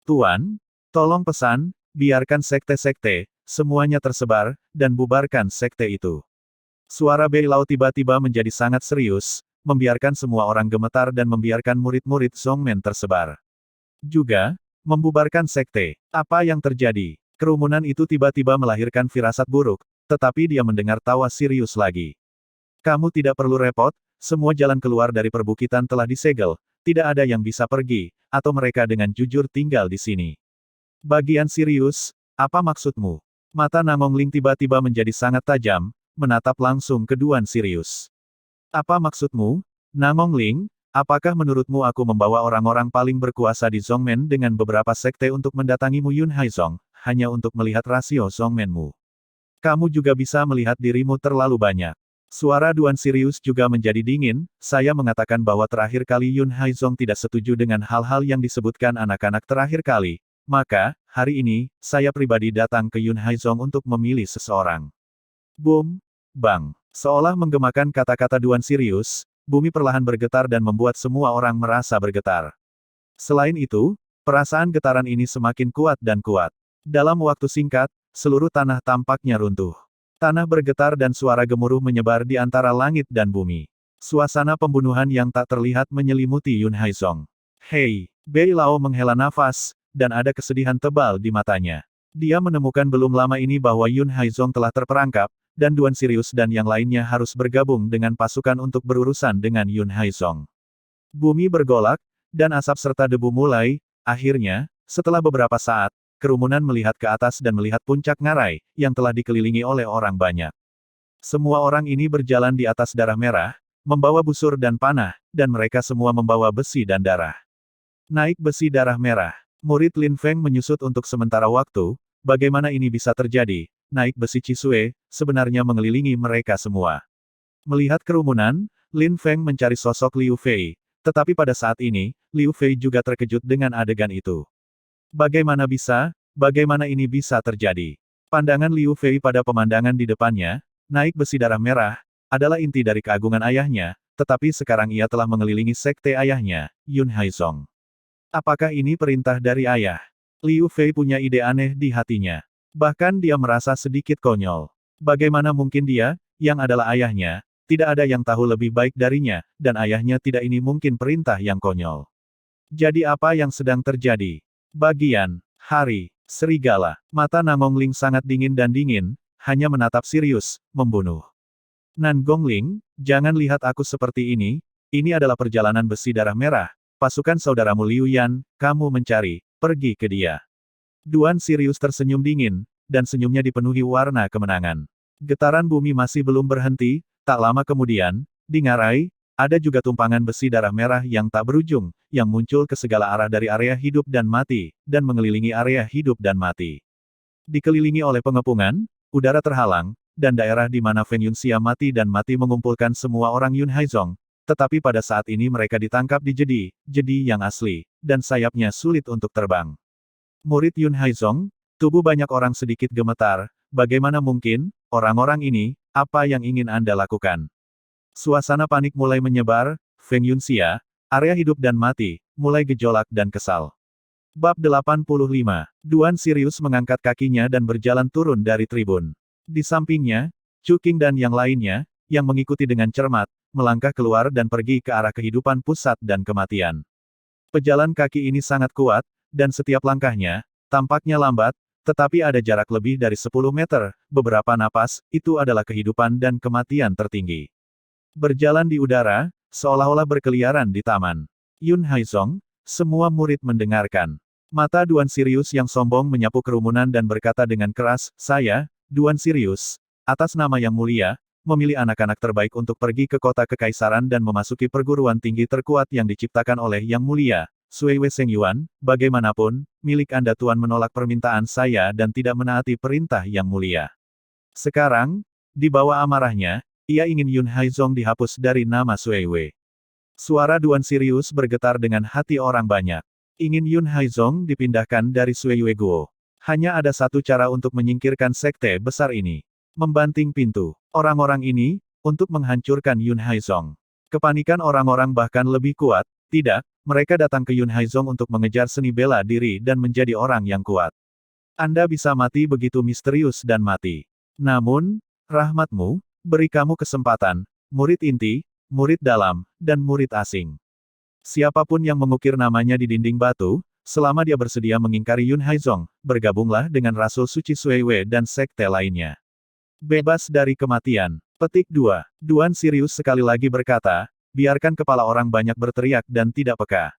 Tuan, tolong pesan, biarkan sekte-sekte, semuanya tersebar, dan bubarkan sekte itu. Suara Bei Lao tiba-tiba menjadi sangat serius, membiarkan semua orang gemetar dan membiarkan murid-murid Zhongmen tersebar. Juga, membubarkan sekte. Apa yang terjadi? Kerumunan itu tiba-tiba melahirkan firasat buruk, tetapi dia mendengar tawa serius lagi. Kamu tidak perlu repot, semua jalan keluar dari perbukitan telah disegel, tidak ada yang bisa pergi, atau mereka dengan jujur tinggal di sini. Bagian serius, apa maksudmu? Mata Namong Ling tiba-tiba menjadi sangat tajam, menatap langsung ke Duan Sirius. Apa maksudmu, Namong Ling? Apakah menurutmu aku membawa orang-orang paling berkuasa di Zhongmen dengan beberapa sekte untuk mendatangimu Yun Haizong, hanya untuk melihat rasio Zhongmenmu? Kamu juga bisa melihat dirimu terlalu banyak. Suara Duan Sirius juga menjadi dingin, saya mengatakan bahwa terakhir kali Yun Haizong tidak setuju dengan hal-hal yang disebutkan anak-anak terakhir kali. Maka, hari ini, saya pribadi datang ke Yun Haizong untuk memilih seseorang. Boom! Bang! Seolah menggemakan kata-kata Duan Sirius, bumi perlahan bergetar dan membuat semua orang merasa bergetar. Selain itu, perasaan getaran ini semakin kuat dan kuat. Dalam waktu singkat, seluruh tanah tampaknya runtuh. Tanah bergetar dan suara gemuruh menyebar di antara langit dan bumi. Suasana pembunuhan yang tak terlihat menyelimuti Yun Haizong. Hei! Bei Lao menghela nafas, dan ada kesedihan tebal di matanya. Dia menemukan belum lama ini bahwa Yun Haizong telah terperangkap, dan Duan Sirius dan yang lainnya harus bergabung dengan pasukan untuk berurusan dengan Yun Haizong. Bumi bergolak, dan asap serta debu mulai, akhirnya, setelah beberapa saat, kerumunan melihat ke atas dan melihat puncak ngarai, yang telah dikelilingi oleh orang banyak. Semua orang ini berjalan di atas darah merah, membawa busur dan panah, dan mereka semua membawa besi dan darah. Naik besi darah merah. Murid Lin Feng menyusut untuk sementara waktu, bagaimana ini bisa terjadi, naik besi Cisue, sebenarnya mengelilingi mereka semua. Melihat kerumunan, Lin Feng mencari sosok Liu Fei, tetapi pada saat ini, Liu Fei juga terkejut dengan adegan itu. Bagaimana ini bisa terjadi? Pandangan Liu Fei pada pemandangan di depannya, naik besi darah merah, adalah inti dari keagungan ayahnya, tetapi sekarang ia telah mengelilingi sekte ayahnya, Yun Haizong. Apakah ini perintah dari ayah? Liu Fei punya ide aneh di hatinya. Bahkan dia merasa sedikit konyol. Bagaimana mungkin dia, yang adalah ayahnya, tidak ada yang tahu lebih baik darinya, dan ayahnya tidak ini mungkin perintah yang konyol. Jadi apa yang sedang terjadi? Bagian Hari Serigala. Mata Namong Ling sangat dingin dan dingin, hanya menatap serius, membunuh. Nan Gongling, jangan lihat aku seperti ini adalah perjalanan besi darah merah, pasukan saudaramu Liu Yan, kamu mencari, pergi ke dia. Duan Sirius tersenyum dingin, dan senyumnya dipenuhi warna kemenangan. Getaran bumi masih belum berhenti, tak lama kemudian, di ngarai, ada juga tumpangan besi darah merah yang tak berujung, yang muncul ke segala arah dari area hidup dan mati, dan mengelilingi area hidup dan mati. Dikelilingi oleh pengepungan, udara terhalang, dan daerah di mana Feng Yunxia mati dan mati mengumpulkan semua orang Yun Haizong, tetapi pada saat ini mereka ditangkap di jadi yang asli, dan sayapnya sulit untuk terbang. Murid Yun Haizong, tubuh banyak orang sedikit gemetar, bagaimana mungkin, orang-orang ini, apa yang ingin Anda lakukan? Suasana panik mulai menyebar, Feng Yunxia, area hidup dan mati, mulai gejolak dan kesal. Bab 85. Duan Sirius mengangkat kakinya dan berjalan turun dari tribun. Di sampingnya, Chu Qing dan yang lainnya, yang mengikuti dengan cermat, melangkah keluar dan pergi ke arah kehidupan pusat dan kematian. Pejalan kaki ini sangat kuat, dan setiap langkahnya, tampaknya lambat, Tetapi ada jarak lebih dari 10 meter, beberapa napas, itu adalah kehidupan dan kematian tertinggi. Berjalan di udara, seolah-olah berkeliaran di taman. Yun Haizong, semua murid mendengarkan. Mata Duan Sirius yang sombong menyapu kerumunan dan berkata dengan keras, saya, Duan Sirius, atas nama yang mulia, memilih anak-anak terbaik untuk pergi ke kota kekaisaran dan memasuki perguruan tinggi terkuat yang diciptakan oleh Yang Mulia, Sui Wei Yuan. Bagaimanapun, milik Anda Tuan menolak permintaan saya dan tidak menaati perintah Yang Mulia. Sekarang, di bawah amarahnya, ia ingin Yun Haizong dihapus dari nama Sui Wei. Suara Duan Sirius bergetar dengan hati orang banyak. Ingin Yun Haizong dipindahkan dari Sui Wei Guo. Hanya ada satu cara untuk menyingkirkan sekte besar ini. Membanting pintu orang-orang ini, untuk menghancurkan Yun Haizong. Kepanikan orang-orang bahkan lebih kuat, tidak, mereka datang ke Yun Haizong untuk mengejar seni bela diri dan menjadi orang yang kuat. Anda bisa mati begitu misterius dan mati. Namun, rahmatmu, beri kamu kesempatan, murid inti, murid dalam, dan murid asing. Siapapun yang mengukir namanya di dinding batu, selama dia bersedia mengingkari Yun Haizong, bergabunglah dengan Rasul Suci Sui Wei dan sekte lainnya. Bebas dari kematian. Petik 2. Duan Sirius sekali lagi berkata, biarkan kepala orang banyak berteriak dan tidak peka.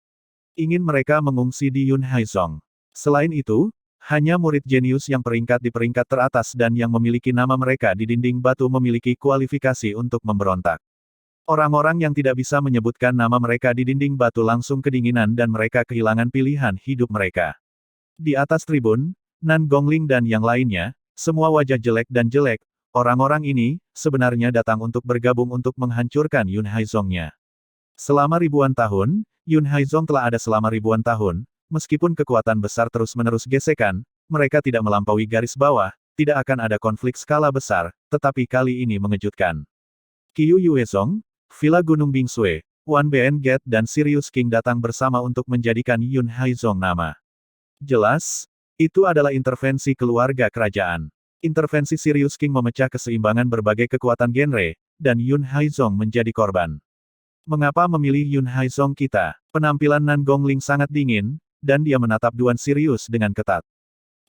Ingin mereka mengungsi di Yun Haizong. Selain itu, hanya murid jenius yang peringkat di peringkat teratas dan yang memiliki nama mereka di dinding batu memiliki kualifikasi untuk memberontak. Orang-orang yang tidak bisa menyebutkan nama mereka di dinding batu langsung kedinginan dan mereka kehilangan pilihan hidup mereka. Di atas tribun, Nan Gongling dan yang lainnya, semua wajah jelek dan jelek. Orang-orang ini, sebenarnya datang untuk bergabung untuk menghancurkan Yun Haizongnya. Selama ribuan tahun, Yun Haizong telah ada selama ribuan tahun, meskipun kekuatan besar terus-menerus gesekan, mereka tidak melampaui garis bawah, tidak akan ada konflik skala besar, tetapi kali ini mengejutkan. Qiu Yuezong, Villa Gunung Bingsue, Wan Ben Gate dan Sirius King datang bersama untuk menjadikan Yun Haizong nama. Jelas, itu adalah intervensi keluarga kerajaan. Intervensi Sirius King memecah keseimbangan berbagai kekuatan genre, dan Yun Haizong menjadi korban. Mengapa memilih Yun Haizong kita? Penampilan Nan Gongling sangat dingin, dan dia menatap Duan Sirius dengan ketat.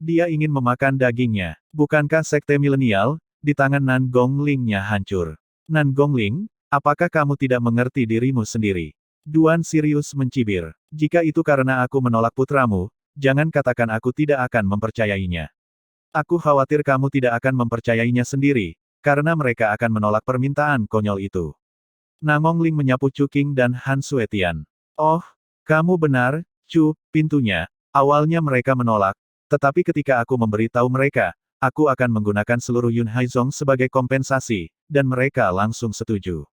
Dia ingin memakan dagingnya. Bukankah sekte milenial, di tangan Nan Gonglingnya hancur? Nan Gongling, apakah kamu tidak mengerti dirimu sendiri? Duan Sirius mencibir. Jika itu karena aku menolak putramu, jangan katakan aku tidak akan mempercayainya. Aku khawatir kamu tidak akan mempercayainya sendiri, karena mereka akan menolak permintaan konyol itu. Nangongling menyapu Chu Qing dan Han Suetian. Oh, kamu benar, Chu, pintunya. Awalnya mereka menolak, tetapi ketika aku memberitahu mereka, aku akan menggunakan seluruh Yun Haizong sebagai kompensasi, dan mereka langsung setuju.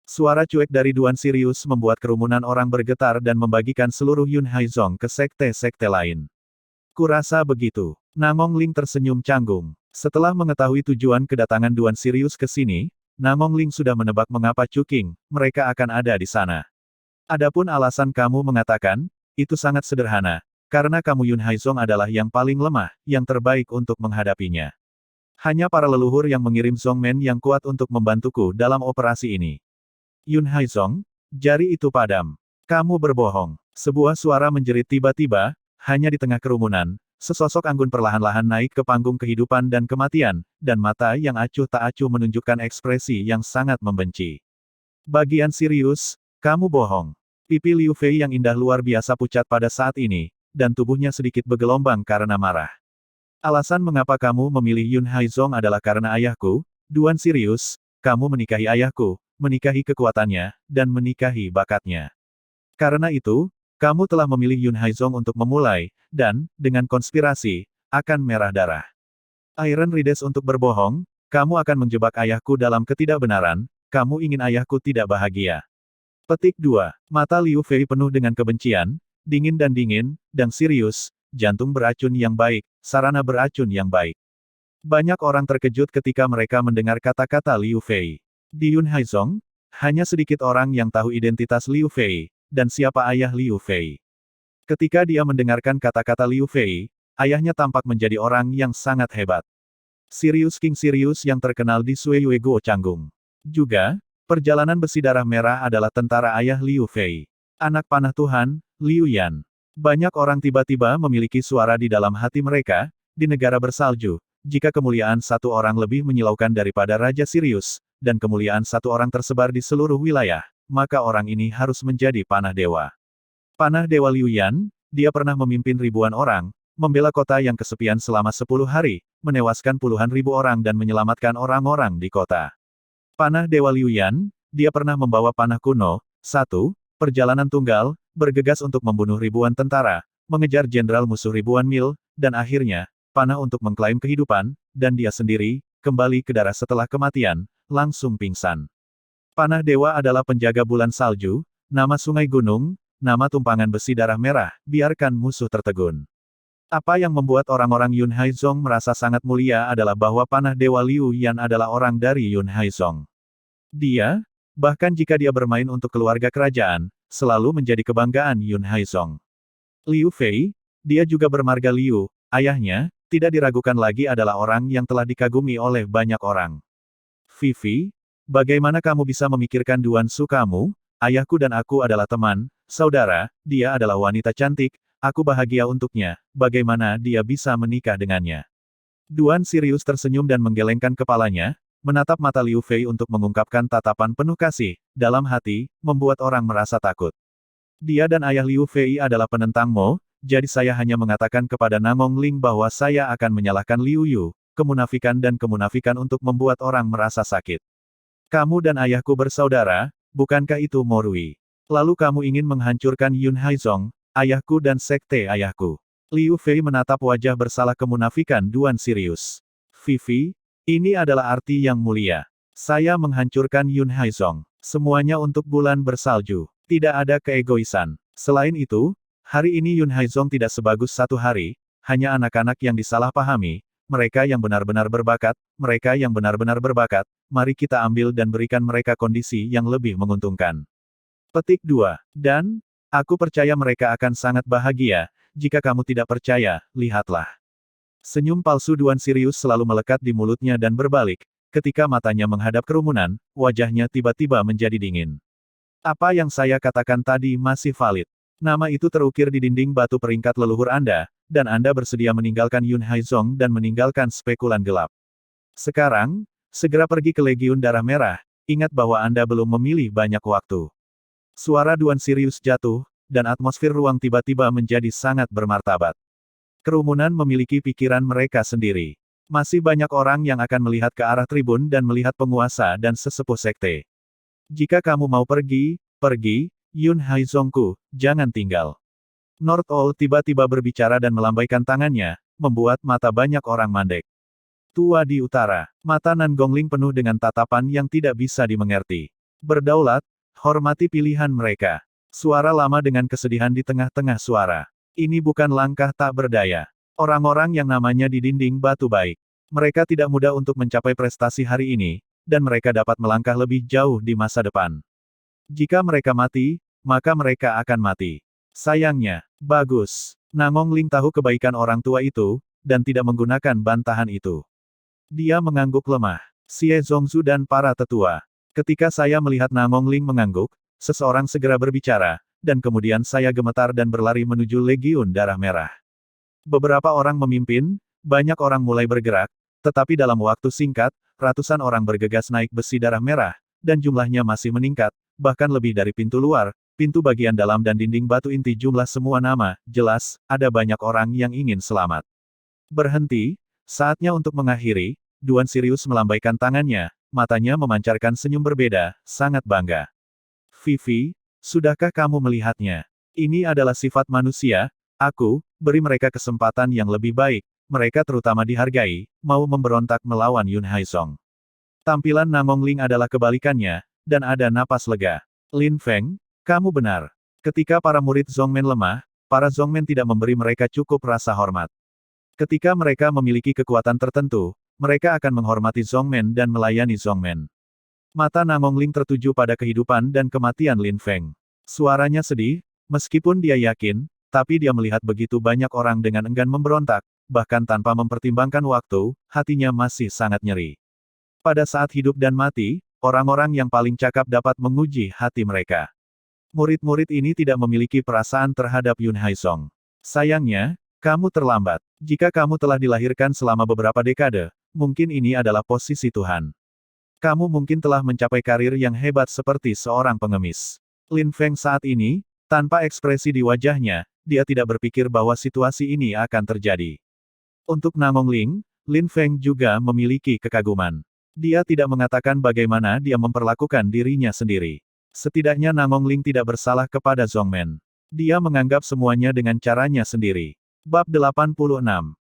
Suara cuek dari Duan Sirius membuat kerumunan orang bergetar dan membagikan seluruh Yun Haizong ke sekte-sekte lain. Kurasa begitu. Nangongling tersenyum canggung. Setelah mengetahui tujuan kedatangan Duan Sirius ke sini, Nangongling sudah menebak mengapa Chu Qing, mereka akan ada di sana. Adapun alasan kamu mengatakan, itu sangat sederhana, karena kamu Yun Haizong adalah yang paling lemah, yang terbaik untuk menghadapinya. Hanya para leluhur yang mengirim Zongmen yang kuat untuk membantuku dalam operasi ini. Yun Haizong, jari itu padam. Kamu berbohong. Sebuah suara menjerit tiba-tiba, hanya di tengah kerumunan, sesosok anggun perlahan-lahan naik ke panggung kehidupan dan kematian, dan mata yang acuh tak acuh menunjukkan ekspresi yang sangat membenci. Bagian Sirius, kamu bohong. Pipi Liu Fei yang indah luar biasa pucat pada saat ini, dan tubuhnya sedikit bergelombang karena marah. Alasan mengapa kamu memilih Yun Haizong adalah karena ayahku, Duan Sirius, kamu menikahi ayahku, menikahi kekuatannya, dan menikahi bakatnya. Karena itu, kamu telah memilih Yun Haizong untuk memulai, dan, dengan konspirasi, akan merah darah. Iron Rides untuk berbohong, kamu akan menjebak ayahku dalam ketidakbenaran, kamu ingin ayahku tidak bahagia. Petik 2. Mata Liu Fei penuh dengan kebencian, dingin, dan serius, jantung beracun yang baik, sarana beracun yang baik. Banyak orang terkejut ketika mereka mendengar kata-kata Liu Fei. Di Yun Haizong, hanya sedikit orang yang tahu identitas Liu Fei, dan siapa ayah Liu Fei. Ketika dia mendengarkan kata-kata Liu Fei, ayahnya tampak menjadi orang yang sangat hebat. Sirius King Sirius yang terkenal di Sui Yue Guo Canggung. Juga, perjalanan besi darah merah adalah tentara ayah Liu Fei. Anak panah Tuhan, Liu Yan. Banyak orang tiba-tiba memiliki suara di dalam hati mereka, di negara bersalju, jika kemuliaan satu orang lebih menyilaukan daripada Raja Sirius, dan kemuliaan satu orang tersebar di seluruh wilayah, maka orang ini harus menjadi panah dewa. Panah Dewa Liu Yan, dia pernah memimpin ribuan orang, membela kota yang kesepian selama 10 hari, menewaskan puluhan ribu orang dan menyelamatkan orang-orang di kota. Panah Dewa Liu Yan, dia pernah membawa panah kuno, perjalanan tunggal, bergegas untuk membunuh ribuan tentara, mengejar jenderal musuh ribuan mil, dan akhirnya, panah untuk mengklaim kehidupan, dan dia sendiri, kembali ke darah setelah kematian, langsung pingsan. Panah Dewa adalah penjaga bulan salju, nama sungai gunung, nama tumpangan besi darah merah, biarkan musuh tertegun. Apa yang membuat orang-orang Yun Haizong merasa sangat mulia adalah bahwa panah Dewa Liu Yan adalah orang dari Yun Haizong. Dia, bahkan jika dia bermain untuk keluarga kerajaan, selalu menjadi kebanggaan Yun Haizong. Liu Fei, dia juga bermarga Liu, ayahnya, tidak diragukan lagi adalah orang yang telah dikagumi oleh banyak orang. Vivi, bagaimana kamu bisa memikirkan Duan Su kamu? Ayahku dan aku adalah teman, saudara, dia adalah wanita cantik, aku bahagia untuknya, bagaimana dia bisa menikah dengannya? Duan Sirius tersenyum dan menggelengkan kepalanya, menatap mata Liu Fei untuk mengungkapkan tatapan penuh kasih, dalam hati, membuat orang merasa takut. Dia dan ayah Liu Fei adalah penentang Mo, jadi saya hanya mengatakan kepada Nangong Ling bahwa saya akan menyalahkan Liu Yu, kemunafikan dan kemunafikan untuk membuat orang merasa sakit. Kamu dan ayahku bersaudara, bukankah itu Mo Rui? Lalu kamu ingin menghancurkan Yun Haizong, ayahku dan sekte ayahku. Liu Fei menatap wajah bersalah kemunafikan Duan Sirius. Vivi, ini adalah arti yang mulia. Saya menghancurkan Yun Haizong. Semuanya untuk bulan bersalju. Tidak ada keegoisan. Selain itu, hari ini Yun Haizong tidak sebagus satu hari, hanya anak-anak yang disalahpahami, mereka yang benar-benar berbakat, mari kita ambil dan berikan mereka kondisi yang lebih menguntungkan. Petik 2. Dan, aku percaya mereka akan sangat bahagia, jika kamu tidak percaya, lihatlah. Senyum palsu Duan Sirius selalu melekat di mulutnya dan berbalik, ketika matanya menghadap kerumunan, wajahnya tiba-tiba menjadi dingin. Apa yang saya katakan tadi masih valid. Nama itu terukir di dinding batu peringkat leluhur Anda, dan Anda bersedia meninggalkan Yun Haizong dan meninggalkan spekulan gelap. Sekarang, segera pergi ke Legiun Darah Merah, ingat bahwa Anda belum memilih banyak waktu. Suara Duan Sirius jatuh, dan atmosfer ruang tiba-tiba menjadi sangat bermartabat. Kerumunan memiliki pikiran mereka sendiri. Masih banyak orang yang akan melihat ke arah tribun dan melihat penguasa dan sesepuh sekte. Jika kamu mau pergi, Yun Haizongku, jangan tinggal. North Owl tiba-tiba berbicara dan melambaikan tangannya, membuat mata banyak orang mandek. Tua di utara, mata Nan Gongling penuh dengan tatapan yang tidak bisa dimengerti. Berdaulat, hormati pilihan mereka. Suara lama dengan kesedihan di tengah-tengah suara. Ini bukan langkah tak berdaya. Orang-orang yang namanya di dinding batu baik. Mereka tidak mudah untuk mencapai prestasi hari ini, dan mereka dapat melangkah lebih jauh di masa depan. Jika mereka mati, maka mereka akan mati. Sayangnya, bagus. Nangong Ling tahu kebaikan orang tua itu, dan tidak menggunakan bantahan itu. Dia mengangguk lemah. Xie Zongzu dan para tetua. Ketika saya melihat Nangong Ling mengangguk, seseorang segera berbicara, dan kemudian saya gemetar dan berlari menuju Legiun Darah Merah. Beberapa orang memimpin, banyak orang mulai bergerak, tetapi dalam waktu singkat, ratusan orang bergegas naik besi darah merah, dan jumlahnya masih meningkat, bahkan lebih dari pintu luar, pintu bagian dalam dan dinding batu inti jumlah semua nama, jelas, ada banyak orang yang ingin selamat. Berhenti, saatnya untuk mengakhiri, Duan Sirius melambaikan tangannya, matanya memancarkan senyum berbeda, sangat bangga. Vivi, sudahkah kamu melihatnya? Ini adalah sifat manusia, aku, beri mereka kesempatan yang lebih baik, mereka terutama dihargai, mau memberontak melawan Yun Haizong. Tampilan Nangong Ling adalah kebalikannya, dan ada napas lega. Lin Feng, kamu benar. Ketika para murid Zongmen lemah, para Zongmen tidak memberi mereka cukup rasa hormat. Ketika mereka memiliki kekuatan tertentu, mereka akan menghormati Zongmen dan melayani Zongmen. Mata Nangong Ling tertuju pada kehidupan dan kematian Lin Feng. Suaranya sedih, meskipun dia yakin, tapi dia melihat begitu banyak orang dengan enggan memberontak, bahkan tanpa mempertimbangkan waktu, hatinya masih sangat nyeri. Pada saat hidup dan mati, orang-orang yang paling cakap dapat menguji hati mereka. Murid-murid ini tidak memiliki perasaan terhadap Yun Haizong. Sayangnya, Kamu terlambat. Jika kamu telah dilahirkan selama beberapa dekade, mungkin ini adalah posisi Tuhan. Kamu mungkin telah mencapai karir yang hebat seperti seorang pengemis. Lin Feng saat ini, tanpa ekspresi di wajahnya, dia tidak berpikir bahwa situasi ini akan terjadi. Untuk Nangong Ling, Lin Feng juga memiliki kekaguman. Dia tidak mengatakan bagaimana dia memperlakukan dirinya sendiri. Setidaknya Nangong Ling tidak bersalah kepada Zhongmen. Dia menganggap semuanya dengan caranya sendiri. Bab 86.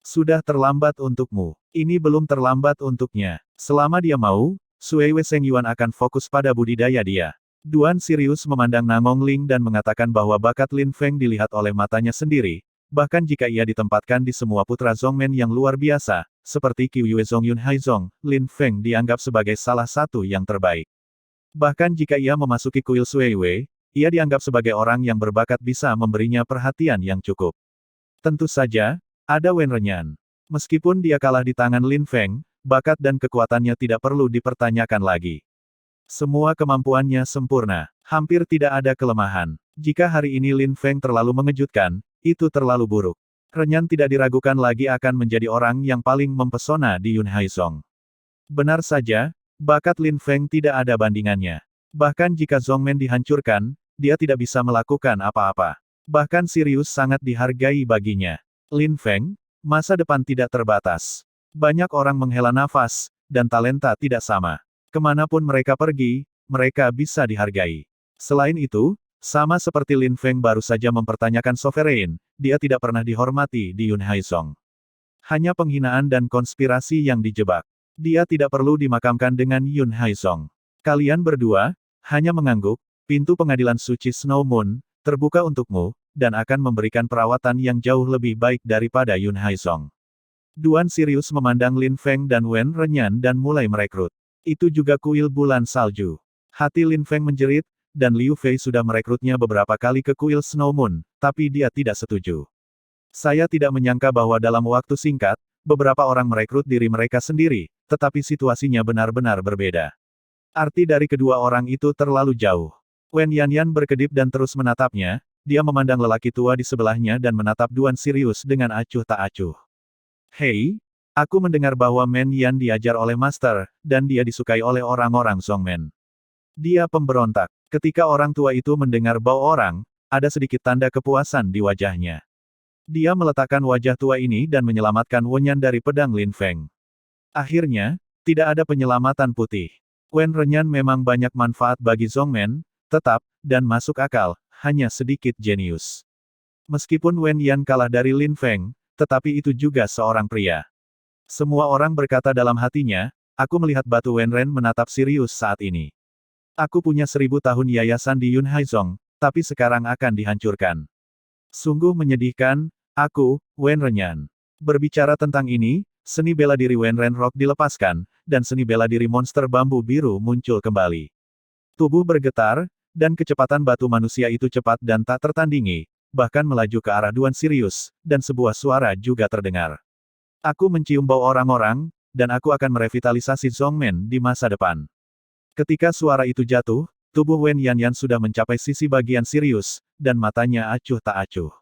Sudah terlambat untukmu. Ini belum terlambat untuknya. Selama dia mau, Sui Wei Yuan akan fokus pada budidaya dia. Duan serius memandang Nangong Ling dan mengatakan bahwa bakat Lin Feng dilihat oleh matanya sendiri, bahkan jika ia ditempatkan di semua putra Zhongmen yang luar biasa, seperti Qi Yue Zong Yun Haizong, Lin Feng dianggap sebagai salah satu yang terbaik. Bahkan jika ia memasuki kuil Sui Wei, ia dianggap sebagai orang yang berbakat bisa memberinya perhatian yang cukup. Tentu saja, ada Wen Renyan. Meskipun dia kalah di tangan Lin Feng, bakat dan kekuatannya tidak perlu dipertanyakan lagi. Semua kemampuannya sempurna. Hampir tidak ada kelemahan. Jika hari ini Lin Feng terlalu mengejutkan, itu terlalu buruk. Renyan tidak diragukan lagi akan menjadi orang yang paling mempesona di Yun Haizong. Benar saja, bakat Lin Feng tidak ada bandingannya. Bahkan jika Zhongmen dihancurkan, dia tidak bisa melakukan apa-apa. Bahkan Sirius sangat dihargai baginya. Lin Feng, masa depan tidak terbatas. Banyak orang menghela nafas, dan talenta tidak sama. Kemanapun mereka pergi, mereka bisa dihargai. Selain itu, sama seperti Lin Feng baru saja mempertanyakan Sovereign, dia tidak pernah dihormati di Yun Haizong. Hanya penghinaan dan konspirasi yang dijebak. Dia tidak perlu dimakamkan dengan Yun Haizong. Kalian berdua, hanya mengangguk, pintu pengadilan suci Snow Moon, terbuka untukmu, dan akan memberikan perawatan yang jauh lebih baik daripada Yun Haizong. Duan Sirius memandang Lin Feng dan Wen Renyan dan mulai merekrut. Itu juga kuil bulan salju. Hati Lin Feng menjerit, dan Liu Fei sudah merekrutnya beberapa kali ke kuil Snow Moon, tapi dia tidak setuju. Saya tidak menyangka bahwa dalam waktu singkat, beberapa orang merekrut diri mereka sendiri, tetapi situasinya benar-benar berbeda. Arti dari kedua orang itu terlalu jauh. Wen Yanyan berkedip dan terus menatapnya, dia memandang lelaki tua di sebelahnya dan menatap Duan Sirius dengan acuh tak acuh. Hei! Aku mendengar bahwa Men Yan diajar oleh Master, dan dia disukai oleh orang-orang Zhongmen. Dia pemberontak. Ketika orang tua itu mendengar bau orang, ada sedikit tanda kepuasan di wajahnya. Dia meletakkan wajah tua ini dan menyelamatkan Wenyan dari pedang Lin Feng. Akhirnya, tidak ada penyelamatan putih. Wen Renyan memang banyak manfaat bagi Zhongmen, tetap, dan masuk akal, hanya sedikit jenius. Meskipun Wen Yan kalah dari Lin Feng, tetapi itu juga seorang pria. Semua orang berkata dalam hatinya, aku melihat batu Wenren menatap Sirius saat ini. Aku punya 1000 tahun yayasan di Yun Haizong, tapi sekarang akan dihancurkan. Sungguh menyedihkan, aku, Wen Renyan. Berbicara tentang ini, seni bela diri Wenren Rock dilepaskan, dan seni bela diri monster bambu biru muncul kembali. Tubuh bergetar, dan kecepatan batu manusia itu cepat dan tak tertandingi, bahkan melaju ke arah Duan Sirius, dan sebuah suara juga terdengar. Aku mencium bau orang-orang, dan aku akan merevitalisasi Zhongmen di masa depan. Ketika suara itu jatuh, tubuh Wen Yanyan sudah mencapai sisi bagian Sirius, dan matanya acuh tak acuh.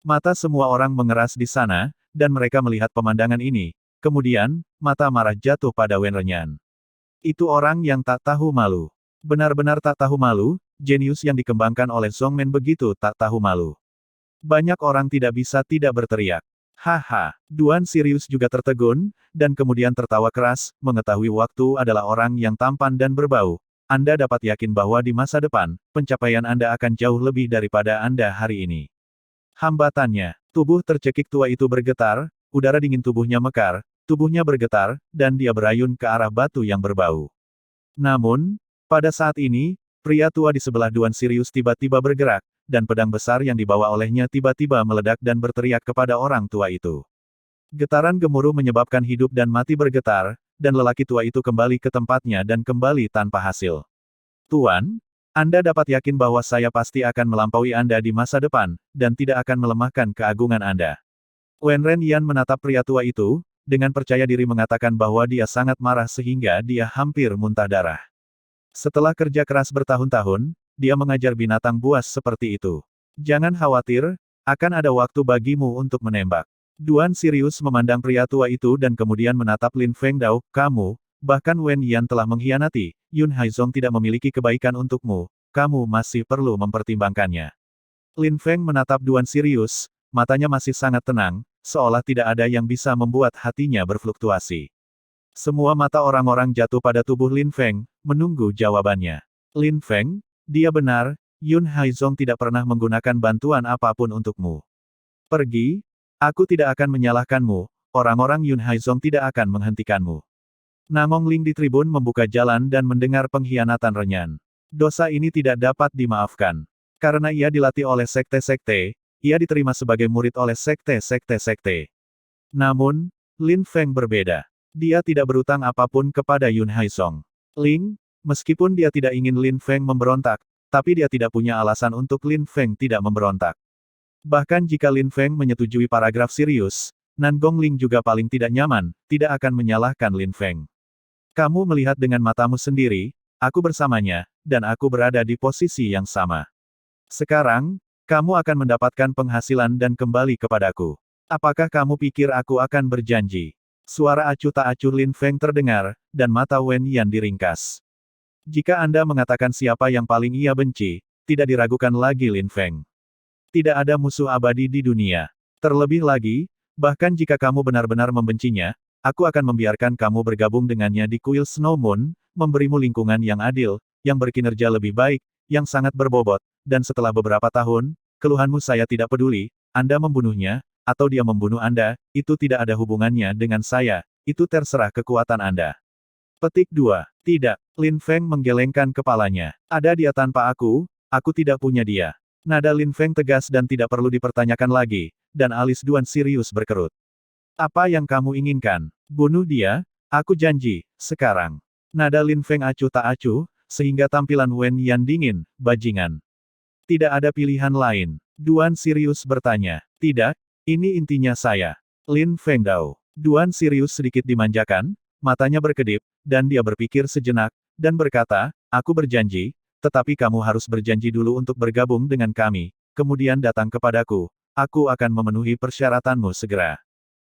Mata semua orang mengeras di sana, dan mereka melihat pemandangan ini. Kemudian, mata marah jatuh pada Wen Renyan. Itu orang yang tak tahu malu. Benar-benar tak tahu malu, jenius yang dikembangkan oleh Zhongmen begitu tak tahu malu. Banyak orang tidak bisa tidak berteriak. Haha, Duan Sirius juga tertegun, dan kemudian tertawa keras, mengetahui waktu adalah orang yang tampan dan berbau. Anda dapat yakin bahwa di masa depan, pencapaian Anda akan jauh lebih daripada Anda hari ini. Hambatannya, tubuh tercekik tua itu bergetar, udara dingin tubuhnya mekar, tubuhnya bergetar, dan dia berayun ke arah batu yang berbau. Namun, pada saat ini, pria tua di sebelah Duan Sirius tiba-tiba bergerak, dan pedang besar yang dibawa olehnya tiba-tiba meledak dan berteriak kepada orang tua itu. Getaran gemuruh menyebabkan hidup dan mati bergetar, dan lelaki tua itu kembali ke tempatnya dan kembali tanpa hasil. Tuan, Anda dapat yakin bahwa saya pasti akan melampaui Anda di masa depan, dan tidak akan melemahkan keagungan Anda. Wen Renyan menatap pria tua itu, dengan percaya diri mengatakan bahwa dia sangat marah sehingga dia hampir muntah darah. Setelah kerja keras bertahun-tahun, dia mengajar binatang buas seperti itu. Jangan khawatir, Akan ada waktu bagimu untuk menembak. Duan Sirius memandang pria tua itu dan kemudian menatap Lin Fengdao, kamu, bahkan Wen Yan telah mengkhianati, Yun Haizong tidak memiliki kebaikan untukmu, kamu masih perlu mempertimbangkannya. Lin Feng menatap Duan Sirius, matanya masih sangat tenang, seolah tidak ada yang bisa membuat hatinya berfluktuasi. Semua mata orang-orang jatuh pada tubuh Lin Feng, menunggu jawabannya. Lin Feng, dia benar, Yun Haizong tidak pernah menggunakan bantuan apapun untukmu. Pergi, aku tidak akan menyalahkanmu, orang-orang Yun Haizong tidak akan menghentikanmu. Namong Ling di tribun membuka jalan dan mendengar pengkhianatan Renyan. Dosa ini tidak dapat dimaafkan. Karena ia dilatih oleh sekte-sekte, ia diterima sebagai murid oleh sekte-sekte-sekte. Namun, Lin Feng berbeda. Dia tidak berutang apapun kepada Yun Haizong. Ling, meskipun dia tidak ingin Lin Feng memberontak, tapi dia tidak punya alasan untuk Lin Feng tidak memberontak. Bahkan jika Lin Feng menyetujui paragraf Sirius, Nan Gongling juga paling tidak nyaman, tidak akan menyalahkan Lin Feng. Kamu melihat dengan matamu sendiri, aku bersamanya, dan aku berada di posisi yang sama. Sekarang, kamu akan mendapatkan penghasilan dan kembali kepadaku. Apakah kamu pikir aku akan berjanji? Suara acuh tak acuh Lin Feng terdengar, dan mata Wen Yan diringkas. Jika Anda mengatakan siapa yang paling ia benci, tidak diragukan lagi Lin Feng. Tidak ada musuh abadi di dunia. Terlebih lagi, bahkan jika kamu benar-benar membencinya, aku akan membiarkan kamu bergabung dengannya di kuil Snow Moon, memberimu lingkungan yang adil, yang berkinerja lebih baik, yang sangat berbobot, dan setelah beberapa tahun, keluhanmu saya tidak peduli, Anda membunuhnya, atau dia membunuh Anda, itu tidak ada hubungannya dengan saya, itu terserah kekuatan Anda. Petik 2. Tidak. Lin Feng menggelengkan kepalanya. Ada dia tanpa aku tidak punya dia. Nada Lin Feng tegas dan tidak perlu dipertanyakan lagi, dan alis Duan Sirius berkerut. Apa yang kamu inginkan? Bunuh dia? Aku janji, sekarang. Nada Lin Feng acuh tak acuh, sehingga tampilan Wen Yan dingin, bajingan. Tidak ada pilihan lain. Duan Sirius bertanya. Tidak, ini intinya saya. Lin Fengdao. Duan Sirius sedikit dimanjakan, matanya berkedip, dan dia berpikir sejenak, dan berkata, aku berjanji, tetapi kamu harus berjanji dulu untuk bergabung dengan kami, kemudian datang kepadaku, aku akan memenuhi persyaratanmu segera.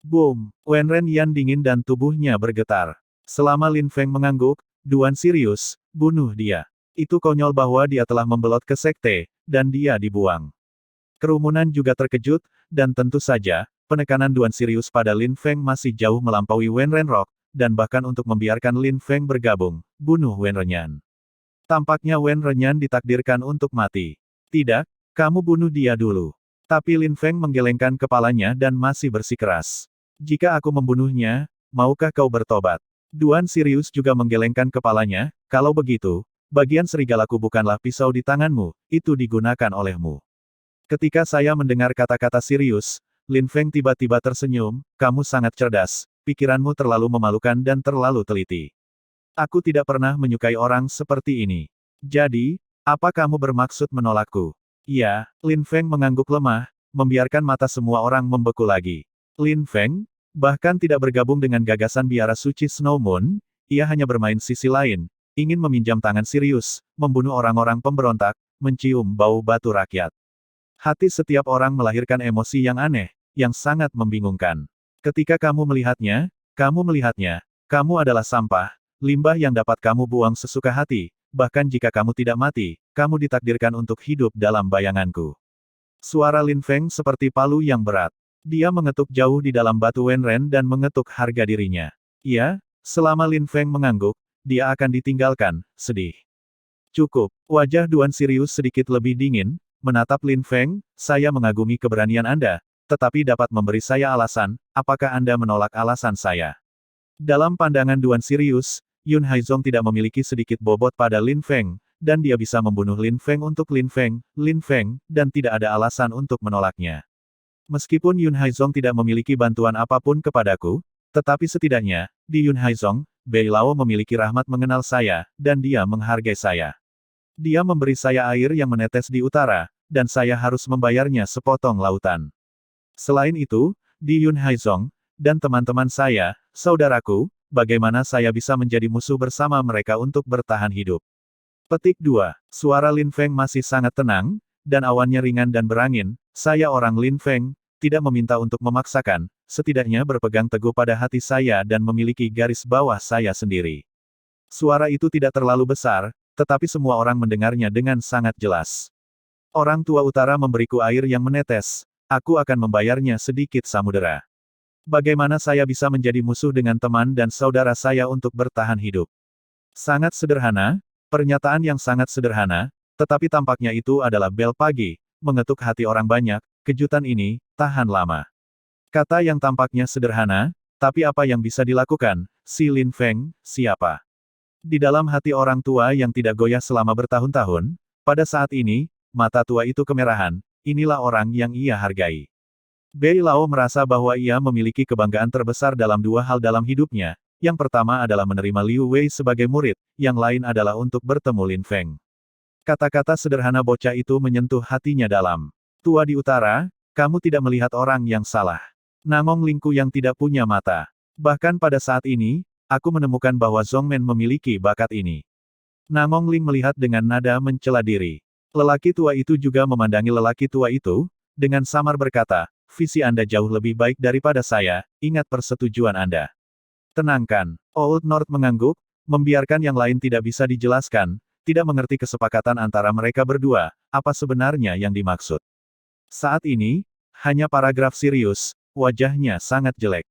Boom! Wen Ren Yan dingin dan tubuhnya bergetar. Selama Lin Feng mengangguk, Duan Sirius, bunuh dia. Itu konyol bahwa dia telah membelot ke sekte, dan dia dibuang. Kerumunan juga terkejut, dan tentu saja, penekanan Duan Sirius pada Lin Feng masih jauh melampaui Wen Renrock, dan bahkan untuk membiarkan Lin Feng bergabung, bunuh Wen Renyan. Tampaknya Wen Renyan ditakdirkan untuk mati. Tidak, kamu bunuh dia dulu. Tapi Lin Feng menggelengkan kepalanya dan masih bersikeras. Jika aku membunuhnya, maukah kau bertobat? Duan Sirius juga menggelengkan kepalanya, kalau begitu, bagian serigalaku bukanlah pisau di tanganmu, itu digunakan olehmu. Ketika saya mendengar kata-kata Sirius, Lin Feng tiba-tiba tersenyum, kamu sangat cerdas, pikiranmu terlalu memalukan dan terlalu teliti. Aku tidak pernah menyukai orang seperti ini. Jadi, apa kamu bermaksud menolakku? Ya, Lin Feng mengangguk lemah, membiarkan mata semua orang membeku lagi. Lin Feng, bahkan tidak bergabung dengan gagasan biara suci Snow Moon, ia hanya bermain sisi lain, ingin meminjam tangan Sirius, membunuh orang-orang pemberontak, mencium bau batu rakyat. Hati setiap orang melahirkan emosi yang aneh, yang sangat membingungkan. Ketika kamu melihatnya, kamu adalah sampah, limbah yang dapat kamu buang sesuka hati, bahkan jika kamu tidak mati, kamu ditakdirkan untuk hidup dalam bayanganku. Suara Lin Feng seperti palu yang berat. Dia mengetuk jauh di dalam batu Wen Ren dan mengetuk harga dirinya. Iya, selama Lin Feng mengangguk, dia akan ditinggalkan, sedih. Cukup, wajah Duan Sirius sedikit lebih dingin, menatap Lin Feng, saya mengagumi keberanian Anda, tetapi dapat memberi saya alasan, apakah Anda menolak alasan saya? Dalam pandangan Duan Sirius, Yun Haizong tidak memiliki sedikit bobot pada Lin Feng, dan dia bisa membunuh Lin Feng untuk Lin Feng, dan tidak ada alasan untuk menolaknya. Meskipun Yun Haizong tidak memiliki bantuan apapun kepadaku, tetapi setidaknya, di Yun Haizong, Bei Lao memiliki rahmat mengenal saya, dan dia menghargai saya. Dia memberi saya air yang menetes di utara, dan saya harus membayarnya sepotong lautan. Selain itu, di Yun Haizong, dan teman-teman saya, saudaraku, bagaimana saya bisa menjadi musuh bersama mereka untuk bertahan hidup? Petik 2. Suara Lin Feng masih sangat tenang, dan awannya ringan dan berangin, Saya orang Lin Feng, tidak meminta untuk memaksakan, setidaknya berpegang teguh pada hati saya dan memiliki garis bawah saya sendiri. Suara itu tidak terlalu besar, tetapi semua orang mendengarnya dengan sangat jelas. Orang tua utara memberiku air yang menetes, aku akan membayarnya sedikit samudera. Bagaimana saya bisa menjadi musuh dengan teman dan saudara saya untuk bertahan hidup? Sangat sederhana, pernyataan yang sangat sederhana, tetapi tampaknya itu adalah bel pagi, mengetuk hati orang banyak, kejutan ini, tahan lama. Kata yang tampaknya sederhana, tapi apa yang bisa dilakukan, si Lin Feng, siapa? Di dalam hati orang tua yang tidak goyah selama bertahun-tahun, pada saat ini, mata tua itu kemerahan, inilah orang yang ia hargai. Bei Lao merasa bahwa ia memiliki kebanggaan terbesar dalam dua hal dalam hidupnya, yang pertama adalah menerima Liu Wei sebagai murid, yang lain adalah untuk bertemu Lin Feng. Kata-kata sederhana bocah itu menyentuh hatinya dalam. Tua di utara, kamu tidak melihat orang yang salah. Nangong Lingku yang tidak punya mata. Bahkan pada saat ini, aku menemukan bahwa Zhongmen memiliki bakat ini. Nangong Ling melihat dengan nada mencela diri. Lelaki tua itu juga memandangi lelaki tua itu, dengan samar berkata, visi Anda jauh lebih baik daripada saya, ingat persetujuan Anda. Tenangkan. Old North mengangguk, membiarkan yang lain tidak bisa dijelaskan, tidak mengerti kesepakatan antara mereka berdua, apa sebenarnya yang dimaksud. Saat ini, hanya paragraf Sirius, wajahnya sangat jelek.